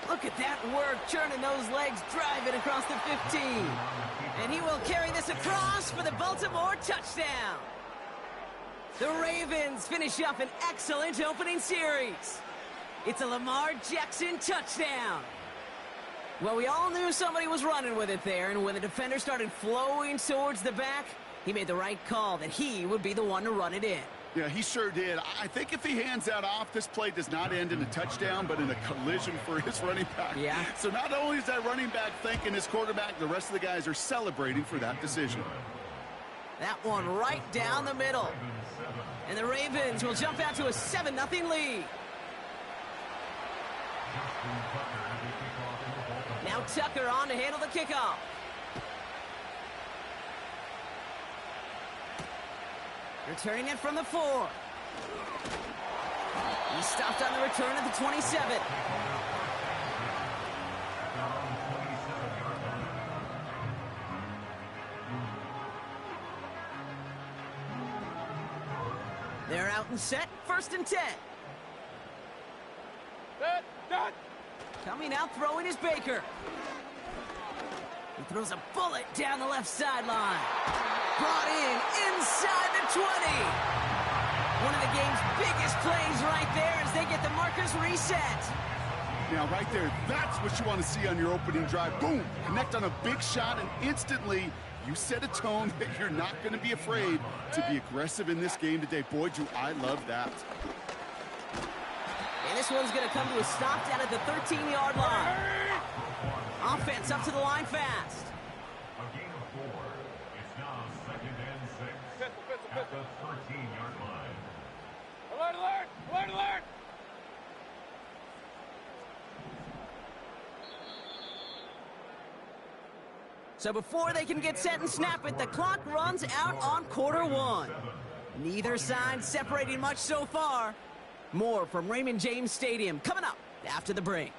[SPEAKER 14] Look at that work, churning those legs, driving across the 15. And he will carry this across for the Baltimore touchdown. The Ravens finish up an excellent opening series. It's a Lamar Jackson touchdown. Well, we all knew somebody was running with it there, and when the defender started flowing towards the back, he made the right call that he would be the one to run it in.
[SPEAKER 15] Yeah, he sure did. I think if he hands that off, this play does not end in a touchdown, but in a collision for his running back.
[SPEAKER 14] Yeah.
[SPEAKER 15] So not only is that running back thanking his quarterback, the rest of the guys are celebrating for that decision.
[SPEAKER 14] That one right down the middle. And the Ravens will jump out to a 7-0 lead. Now Tucker on to handle the kickoff. Returning it from the 4. He stopped on the return at the 27. They're out and set, 1st and 10. Coming out, throwing is Baker. He throws a bullet down the left sideline. Brought in inside the 20. One of the game's biggest plays right there as they get the markers reset.
[SPEAKER 15] Now, right there, that's what you want to see on your opening drive. Boom! Connect on a big shot, and instantly you set a tone that you're not going to be afraid to be aggressive in this game today. Boy, do I love that.
[SPEAKER 14] And this one's going to come to a stop down at the 13-yard line. Offense up to the line fast.
[SPEAKER 3] A gain of 4. It's now 2nd and 6 at the 13-yard line.
[SPEAKER 7] Alert, alert! Alert, alert!
[SPEAKER 14] So before they can get set and snap it, the clock runs out on quarter 1. Neither side separating much so far. More from Raymond James Stadium coming up after the break.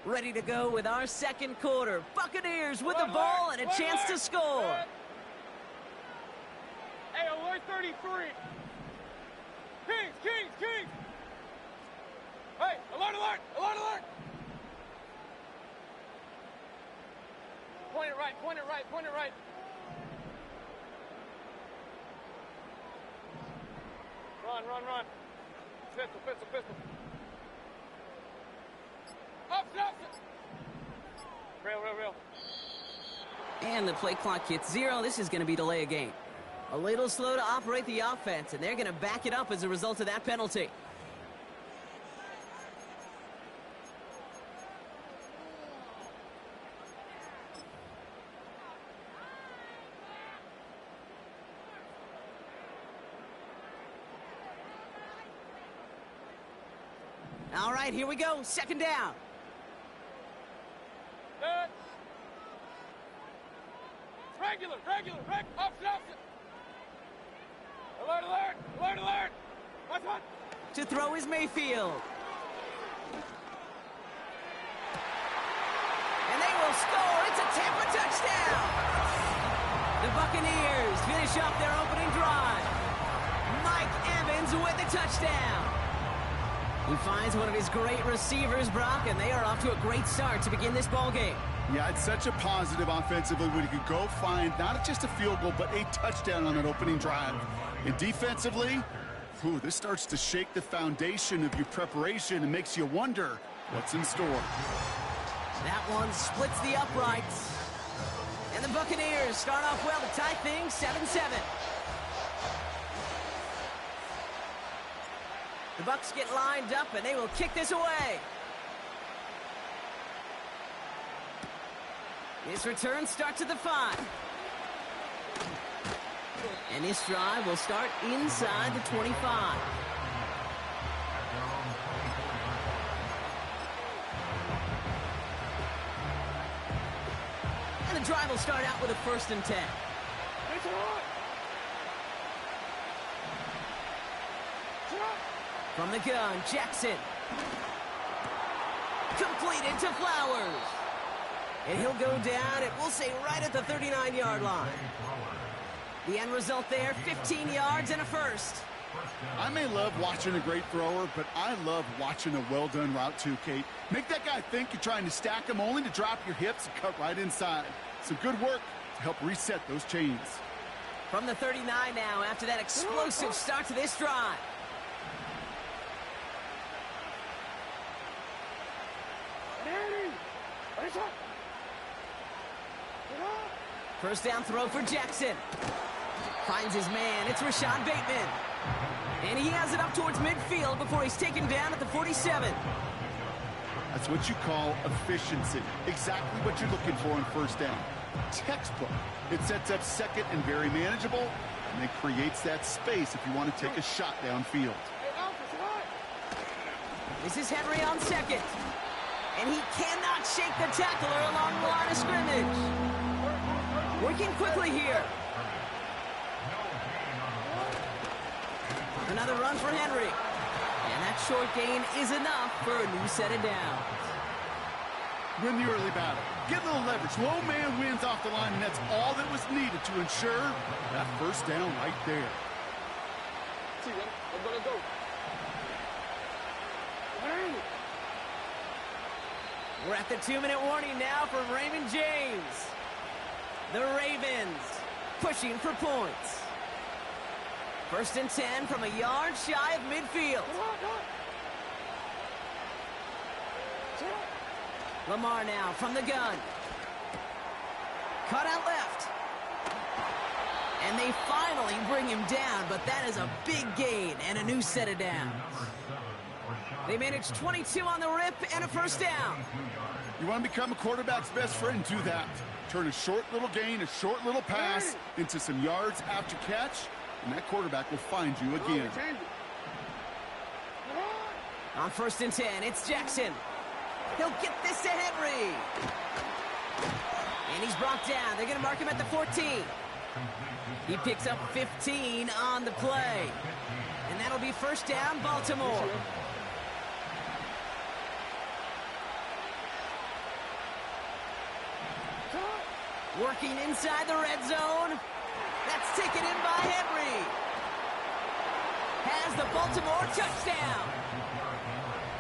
[SPEAKER 14] Ready to go with our second quarter. Buccaneers with the ball and a chance to score.
[SPEAKER 7] Hey, alert 33. Kings. Hey, alert, alert, alert, alert. Point it right. Run. Pistol. Up. Real.
[SPEAKER 14] And the play clock hits 0. This is going to be delay a game. A little slow to operate the offense, and they're going to back it up as a result of that penalty. All right, here we go. 2nd down.
[SPEAKER 7] Regular. Option. Alert. Watch.
[SPEAKER 14] To throw is Mayfield. And they will score. It's a Tampa touchdown. The Buccaneers finish up their opening drive. Mike Evans with the touchdown. He finds one of his great receivers, Brock, and they are off to a great start to begin this ball game.
[SPEAKER 15] Yeah, it's such a positive offensively when you can go find not just a field goal, but a touchdown on that opening drive. And defensively, this starts to shake the foundation of your preparation and makes you wonder what's in store.
[SPEAKER 14] That one splits the uprights. And the Buccaneers start off well to tie things 7-7. The Bucs get lined up, and they will kick this away. This return starts at the 5. And this drive will start inside the 25. drive will start out with a 1st and 10. From the gun, Jackson. Completed to Flowers. And he'll go down, it will say right at the 39-yard line. The end result there, 15 yards and a 1st.
[SPEAKER 15] I may love watching a great thrower, but I love watching a well-done route too, Kate. Make that guy think you're trying to stack him only to drop your hips and cut right inside. Some good work to help reset those chains.
[SPEAKER 14] From the 39 now, after that explosive start to this drive. First down throw for Jackson. Finds his man. It's Rashad Bateman. And he has it up towards midfield before he's taken down at the 47.
[SPEAKER 15] That's what you call efficiency. Exactly what you're looking for on first down. Textbook. It sets up second and very manageable, and it creates that space if you want to take a shot downfield.
[SPEAKER 14] This is Henry on second. And he cannot shake the tackler along the line of scrimmage. Working quickly here. Another run for Henry. And that short gain is enough for a new set of downs.
[SPEAKER 15] Win the early battle. Get a little leverage. Low man wins off the line, and that's all that was needed to ensure that first down right there.
[SPEAKER 7] Let's go.
[SPEAKER 14] We're at the 2-minute warning now from Raymond James. The Ravens pushing for points. 1st and 10 from a yard shy of midfield. Lamar now from the gun. Cut out left. And they finally bring him down, but that is a big gain and a new set of downs. They managed 22 on the rip and a first down.
[SPEAKER 15] You want to become a quarterback's best friend, do that. Turn a short little gain, a short little pass into some yards after catch, and that quarterback will find you again.
[SPEAKER 14] On 1st and 10, it's Jackson. He'll get this to Henry. And he's brought down. They're going to mark him at the 14. He picks up 15 on the play. And that'll be first down, Baltimore. Working inside the red zone. That's taken in by Henry. Has the Baltimore touchdown.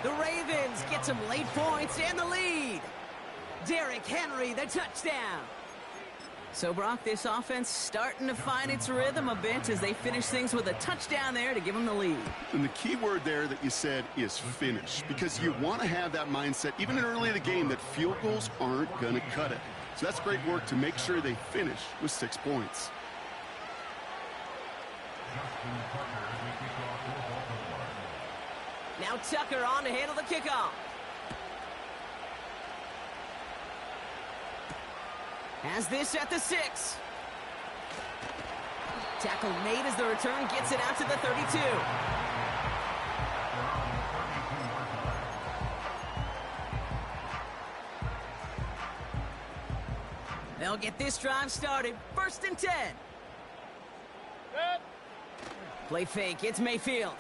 [SPEAKER 14] The Ravens get some late points and the lead. Derrick Henry, the touchdown. So, Brock, this offense starting to find its rhythm a bit as they finish things with a touchdown there to give them the lead.
[SPEAKER 15] And the key word there that you said is finish, because you want to have that mindset, even in early in the game, that field goals aren't going to cut it. So that's great work to make sure they finish with 6 points.
[SPEAKER 14] Now Tucker on to handle the kickoff. Has this at the 6. Tackle made as the return gets it out to the 32. They'll get this drive started. 1st and 10. Play fake. It's Mayfield.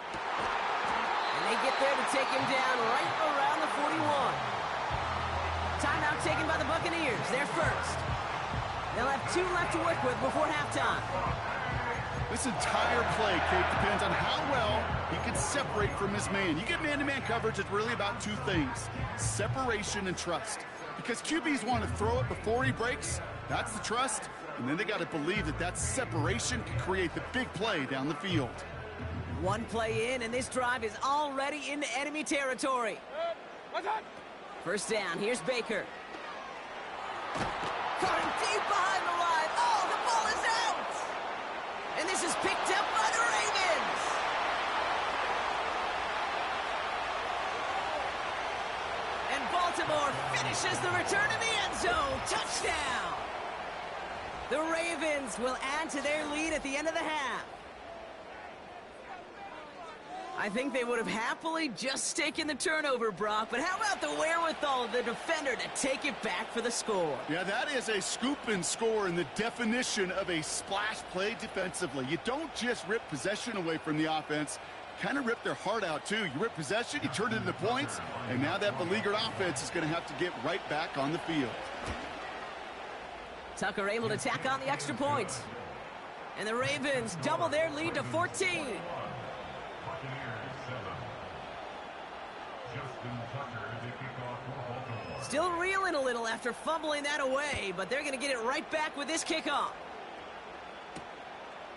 [SPEAKER 14] And they get there to take him down right around the 41. Timeout taken by the Buccaneers. They're first. They'll have 2 left to work with before halftime.
[SPEAKER 15] This entire play, Kate, depends on how well he can separate from his man. You get man-to-man coverage, it's really about 2 things: separation and trust. Because QBs want to throw it before he breaks. That's the trust. And then they got to believe that that separation can create the big play down the field.
[SPEAKER 14] 1 play in, and this drive is already into enemy territory. First down, here's Baker. Caught him deep behind the line. Oh, the ball is out! And this is picked up by the Ravens. And Baltimore finishes the return in the end zone. Touchdown! The Ravens will add to their lead at the end of the half. I think they would have happily just taken the turnover, Brock, but how about the wherewithal of the defender to take it back for the score?
[SPEAKER 15] Yeah, that is a scoop and score in the definition of a splash play defensively. You don't just rip possession away from the offense, kind of rip their heart out too. You rip possession, you turn it into points, and now that beleaguered offense is going to have to get right back on the field.
[SPEAKER 14] Tucker able to tack on the extra point. And the Ravens double their lead to 14. Still reeling a little after fumbling that away, but they're going to get it right back with this kickoff.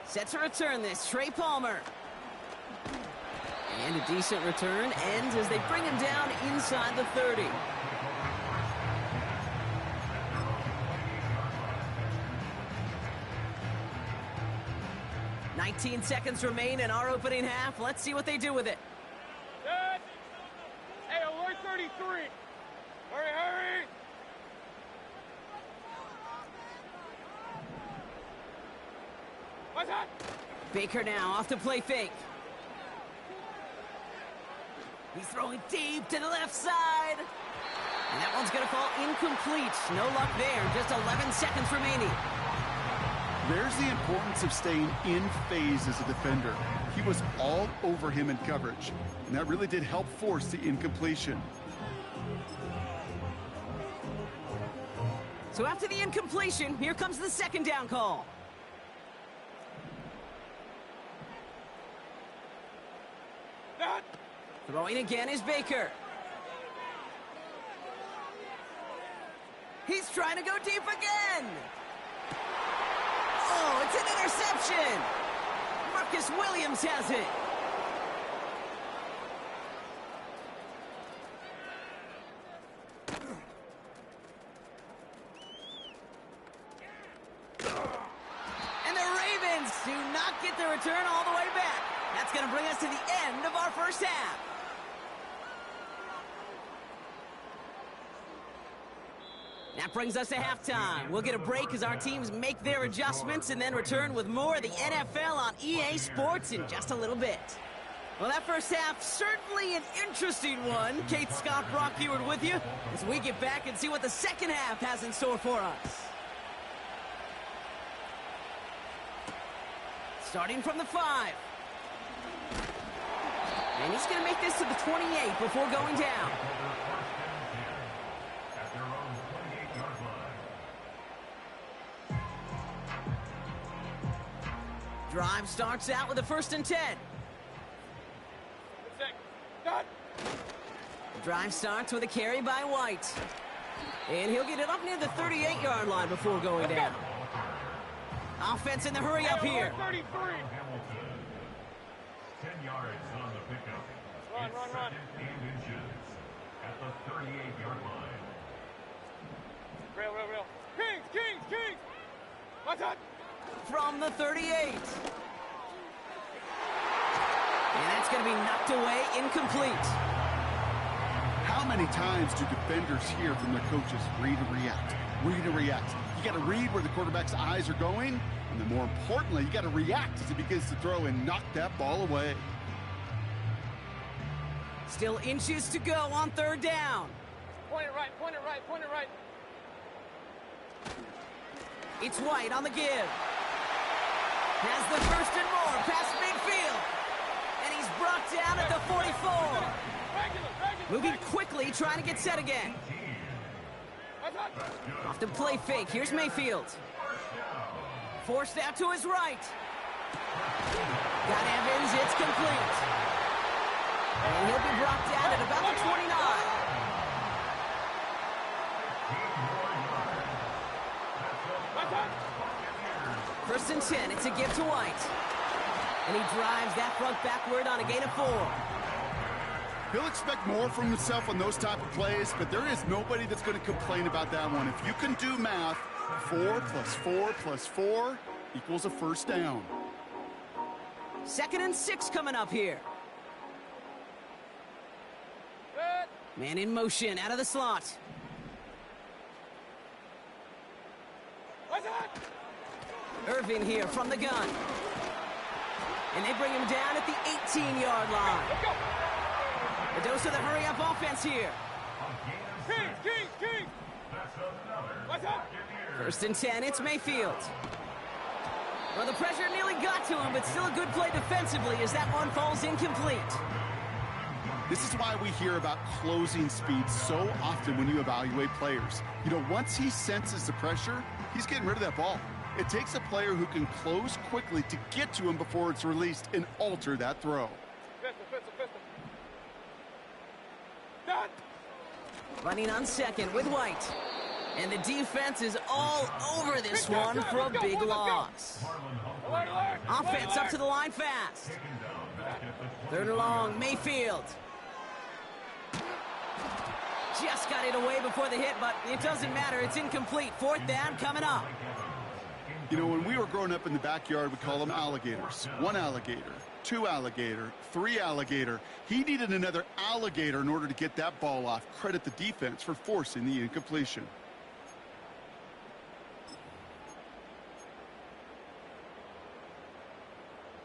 [SPEAKER 14] Set to return this, Trey Palmer. And a decent return ends as they bring him down inside the 30. "19 seconds remain in our opening half. Let's see what they do with it.
[SPEAKER 7] Hey, alert 33. Hurry, hurry. What's that?
[SPEAKER 14] Baker now off to play fake. He's throwing deep to the left side. And that one's going to fall incomplete. No luck there. Just 11 seconds remaining.
[SPEAKER 15] There's the importance of staying in phase as a defender. He was all over him in coverage, and that really did help force the incompletion.
[SPEAKER 14] So after the incompletion, here comes the second down call. Throwing again is Baker. He's trying to go deep again. Oh, it's an interception. Marcus Williams has it. And the Ravens do not get the return all the way back. That's going to bring us to the end of our first half. That brings us to halftime. We'll get a break as our teams make their adjustments and then return with more of the NFL on EA Sports in just a little bit. Well, that first half, certainly an interesting one. Kate Scott, Brock Ewart with you as we get back and see what the second half has in store for us. Starting from the 5. And he's going to make this to the 28 before going down. Drive starts out with a 1st and 10. The drive starts with a carry by White. And he'll get it up near the 38-yard line before going down. Offense in the hurry up here.
[SPEAKER 7] 33.
[SPEAKER 3] 10 yards on the pickup.
[SPEAKER 7] Run.
[SPEAKER 3] Second and inches at the 38-yard line.
[SPEAKER 7] Rail. Kings. What's that?
[SPEAKER 14] From the 38. And that's going to be knocked away, incomplete.
[SPEAKER 15] How many times do defenders hear from their coaches, read and react? You got to read where the quarterback's eyes are going, and then more importantly, you got to react as he begins to throw and knock that ball away.
[SPEAKER 14] Still inches to go on 3rd down.
[SPEAKER 7] Point it right.
[SPEAKER 14] It's White on the give. Has the 1st and more past midfield. And he's brought down at the 44. Moving quickly, trying to get set again. Off to play fake. Here's Mayfield. Forced out to his right. Got Evans. It's complete. And he'll be brought down at about the 29. First and 10, it's a give to White. And he drives that front backward on a gain of 4.
[SPEAKER 15] He'll expect more from himself on those type of plays, but there is nobody that's going to complain about that one. If you can do math, 4 plus 4 plus 4 equals a 1st down.
[SPEAKER 14] 2nd and 6 coming up here. Man in motion, out of the slot.
[SPEAKER 7] What's that?
[SPEAKER 14] Irvin here from the gun. And they bring him down at the 18-yard line. A dose of the hurry-up offense here.
[SPEAKER 7] King! What's up?
[SPEAKER 14] 1st and 10, it's Mayfield. Well, the pressure nearly got to him, but still a good play defensively as that one falls incomplete.
[SPEAKER 15] This is why we hear about closing speed so often when you evaluate players. You know, once he senses the pressure, he's getting rid of that ball. It takes a player who can close quickly to get to him before it's released and alter that throw.
[SPEAKER 7] Pistol.
[SPEAKER 14] Running on 2nd with White. And the defense is all over this one for a big loss. Offense up to the line fast. 3rd and long, Mayfield. Just got it away before the hit, but it doesn't matter. It's incomplete. 4th down coming up.
[SPEAKER 15] You know, when we were growing up in the backyard, we call them alligators. 1 alligator, 2 alligator, 3 alligator. He needed another alligator in order to get that ball off. Credit the defense for forcing the incompletion.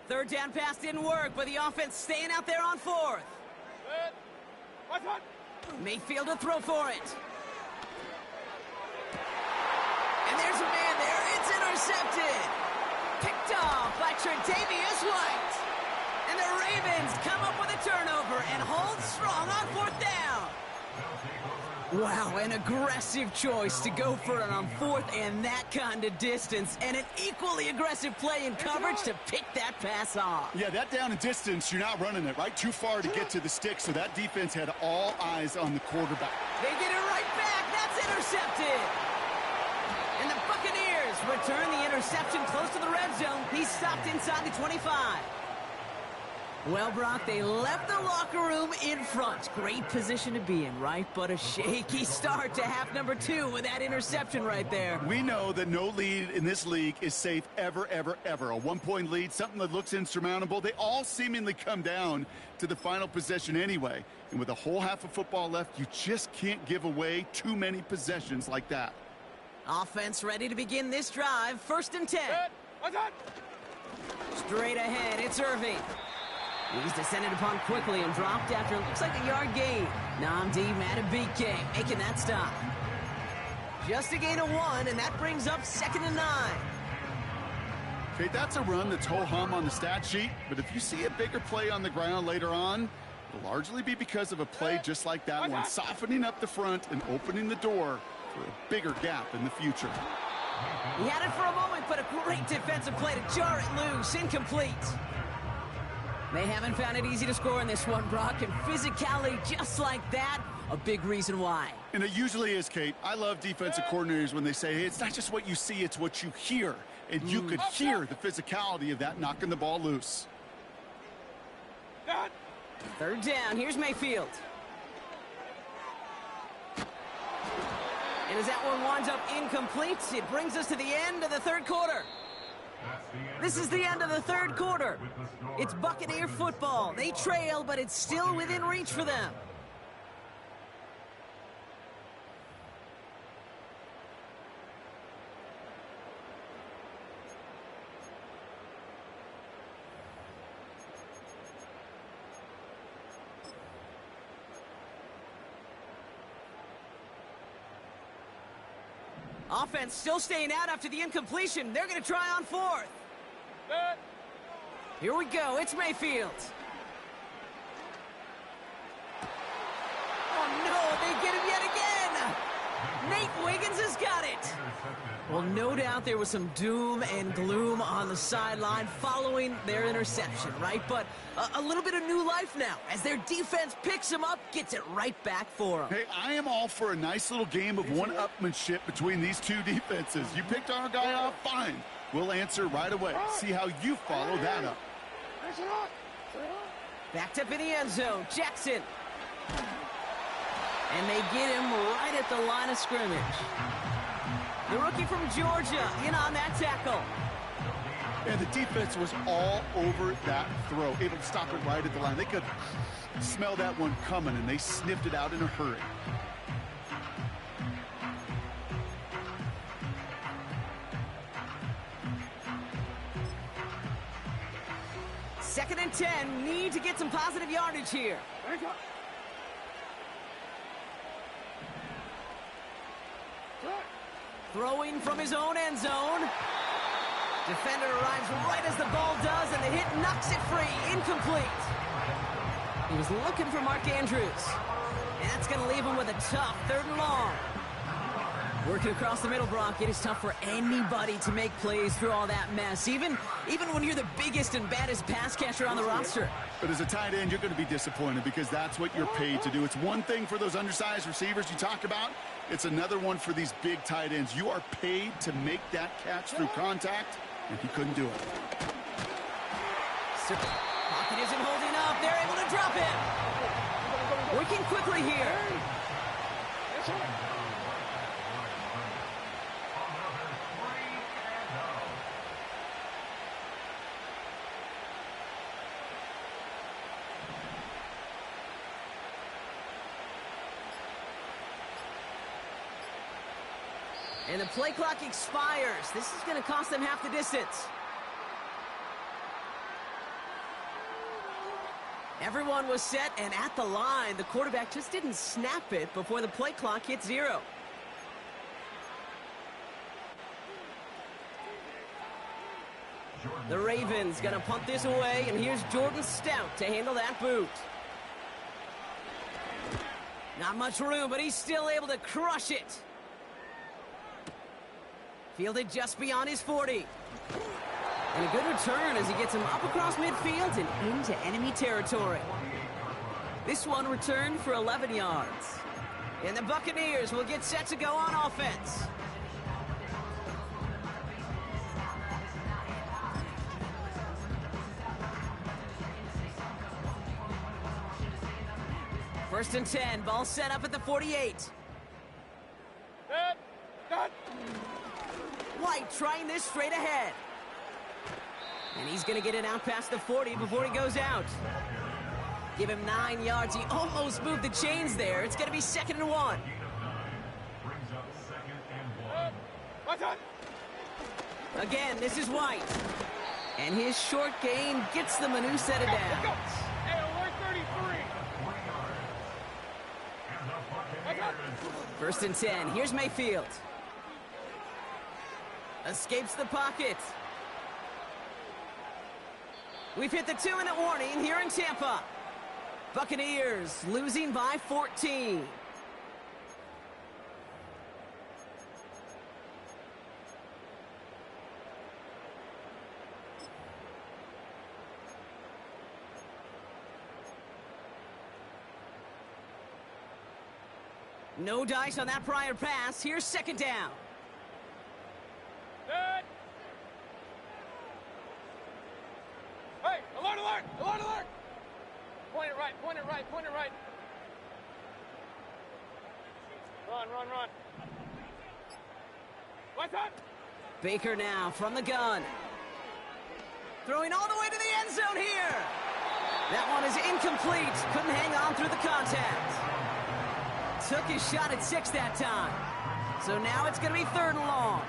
[SPEAKER 14] Third down pass didn't work, but the offense staying out there on 4th. Mayfield to throw for it. And there's a man there. It's intercepted. Picked off by Tre'Davious White. And the Ravens come up with a turnover and hold strong on 4th down. Wow, an aggressive choice to go for it on 4th and that kind of distance. And an equally aggressive play in coverage to pick that pass off.
[SPEAKER 15] Yeah, that down and distance, you're not running it, right? Too far to get to the stick, so that defense had all eyes on the quarterback.
[SPEAKER 14] They get it right back. That's intercepted. And the Buccaneers return the interception close to the red zone. He's stopped inside the 25. Well, Brock, they left the locker room in front. Great position to be in, right? But a shaky start to half number 2 with that interception right there.
[SPEAKER 15] We know that no lead in this league is safe ever, ever, ever. A 1-point lead, something that looks insurmountable. They all seemingly come down to the final possession anyway. And with a whole half of football left, you just can't give away too many possessions like that.
[SPEAKER 14] Offense ready to begin this drive. 1st and 10. Straight ahead, it's Irving. He's descended upon quickly and dropped after it looks like a yard gain. Namdi Madubuike making that stop. Just a gain of 1, and that brings up 2nd and 9.
[SPEAKER 15] Okay, that's a run that's ho-hum on the stat sheet, but if you see a bigger play on the ground later on, it'll largely be because of a play just like that one, softening up the front and opening the door for a bigger gap in the future.
[SPEAKER 14] He had it for a moment, but a great defensive play to jar it loose, incomplete. They haven't found it easy to score in this one, Brock, and physicality just like that, a big reason why.
[SPEAKER 15] And it usually is, Kate. I love defensive coordinators when they say, hey, it's not just what you see, it's what you hear. And you could hear the physicality of that knocking the ball loose.
[SPEAKER 14] 3rd down, here's Mayfield. And as that one winds up incomplete, it brings us to the end of the 3rd quarter. This is the end of the 3rd quarter. It's Buccaneer football. They trail, but it's still within reach for them. Offense still staying out after the incompletion. They're going to try on 4th. Here we go. It's Mayfield. Oh, no. They get him yet again. Nate Wiggins has got it. Well, no doubt there was some doom and gloom on the sideline following their interception, right? But a little bit of new life now as their defense picks him up, gets it right back for them.
[SPEAKER 15] Hey, I am all for a nice little game of one-upmanship between these two defenses. You picked our guy off, fine. We'll answer right away. See how you follow that up.
[SPEAKER 14] Backed up in the end zone, Jackson. And they get him right at the line of scrimmage. The rookie from Georgia in on that tackle.
[SPEAKER 15] And the defense was all over that throw, able to stop it right at the line. They could smell that one coming, and they sniffed it out in a hurry.
[SPEAKER 14] 2nd and 10. Need to get some positive yardage here. Throwing from his own end zone. Defender arrives right as the ball does, and the hit knocks it free. Incomplete. He was looking for Mark Andrews. And that's going to leave him with a tough 3rd and long. Working across the middle, Brock, it is tough for anybody to make plays through all that mess, even when you're the biggest and baddest pass catcher on the roster.
[SPEAKER 15] But as a tight end, you're going to be disappointed because that's what you're paid to do. It's one thing for those undersized receivers you talk about. It's another one for these big tight ends. You are paid to make that catch through contact, and he couldn't do it.
[SPEAKER 14] Pocket isn't holding up. They're able to drop it. Working quickly here. And the play clock expires. This is going to cost them half the distance. Everyone was set and at the line. The quarterback just didn't snap it before the play clock hit 0. The Ravens going to punt this away, and here's Jordan Stout to handle that boot. Not much room, but he's still able to crush it. Fielded just beyond his 40. And a good return as he gets him up across midfield and into enemy territory. This one returned for 11 yards. And the Buccaneers will get set to go on offense. First and 10, ball set up at the 48. White trying this straight ahead. And he's going to get it out past the 40 before he goes out. Give him 9 yards. He almost moved the chains there. It's going to be 2nd and 1. Again, this is White. And his short gain gets them a new set of downs. First and 10. Here's Mayfield. Escapes the pocket. We've hit the 2-minute warning here in Tampa. Buccaneers losing by 14. No dice on that prior pass. Here's 2nd down.
[SPEAKER 7] Hey, alert, alert, alert, alert! Point it right, point it right, point it right. Run, run, run. What's up?
[SPEAKER 14] Baker now from the gun. Throwing all the way to the end zone here. That one is incomplete. Couldn't hang on through the contact. Took his shot at 6 that time. So now it's going to be 3rd and long.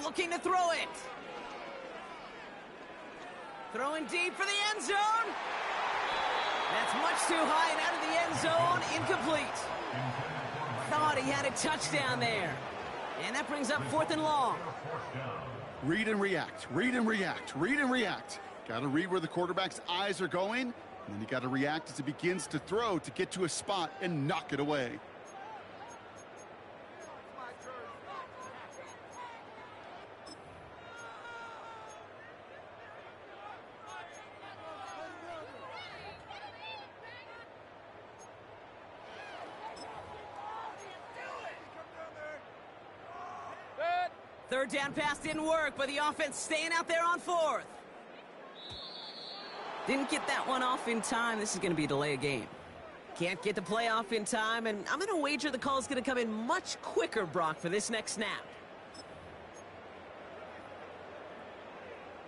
[SPEAKER 14] Looking to throw it. Throwing deep for the end zone. That's much too high and out of the end zone. Incomplete. Thought he had a touchdown there. And that brings up 4th and long.
[SPEAKER 15] Read and react, read and react, read and react. Got to read where the quarterback's eyes are going, and then you got to react as he begins to throw to get to a spot and knock it away.
[SPEAKER 14] Third down pass didn't work, but the offense staying out there on 4th. Didn't get that one off in time. This is going to be a delay of game. Can't get the play off in time, and I'm going to wager the call is going to come in much quicker, Brock, for this next snap.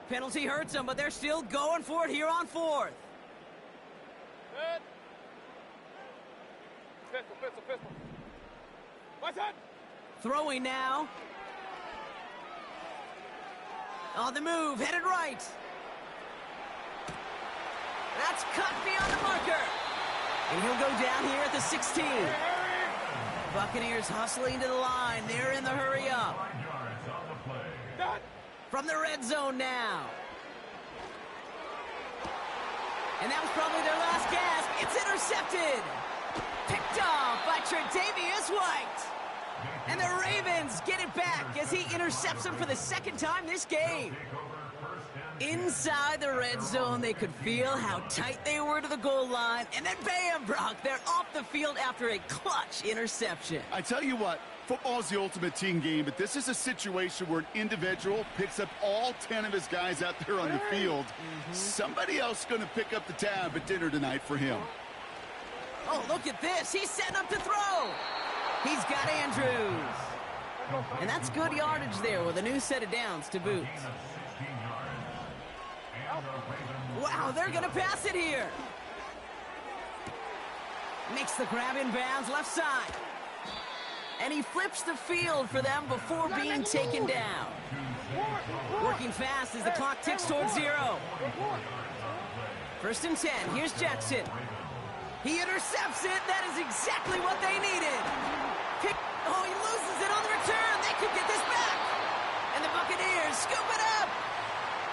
[SPEAKER 14] Penalty hurts them, but they're still going for it here on 4th.
[SPEAKER 7] Good. Pistol, pistol, pistol.
[SPEAKER 14] Throwing now. On the move, headed right. That's cut beyond the marker. And he'll go down here at the 16. Buccaneers hustling to the line. They're in the hurry up. From the red zone now. And that was probably their last gasp. It's intercepted. Picked off by Tre'Davious White. And the Ravens get it back as he intercepts him for the second time this game. Inside the red zone, they could feel how tight they were to the goal line. And then bam, Brock, they're off the field after a clutch interception.
[SPEAKER 15] I tell you what, football's the ultimate team game, but this is a situation where an individual picks up all 10 of his guys out there on the field. Somebody else is going to pick up the tab at dinner tonight for him.
[SPEAKER 14] Oh, look at this. He's setting up to throw. He's got Andrews. And that's good yardage there with a new set of downs to boot. Wow, they're going to pass it here. Makes the grab in bounds left side. And he flips the field for them before being taken down. Working fast as the clock ticks towards 0. 1st and 10. Here's Jackson. He intercepts it. That is exactly what they needed. Oh, he loses it on the return. They could get this back. And the Buccaneers scoop it up.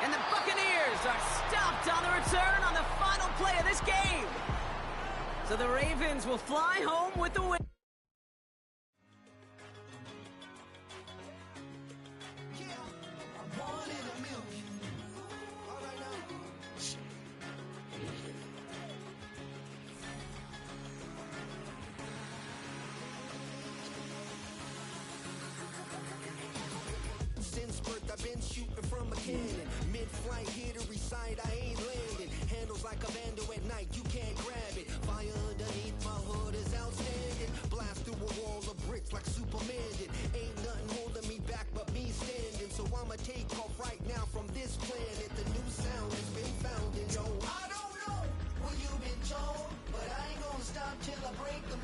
[SPEAKER 14] And the Buccaneers are stopped on the return on the final play of this game. So the Ravens will fly home with the win.
[SPEAKER 10] I've been shooting from a cannon. Mid-flight, here to recite, I ain't landing. Handles like a vandal at night, you can't grab it. Fire underneath my hood is outstanding. Blast through a wall of bricks like Superman did. Ain't nothing holding me back but me standing. So I'ma take off right now from this planet. The new sound has been found in yo. I don't know what you've been told, but I ain't gonna stop till I break the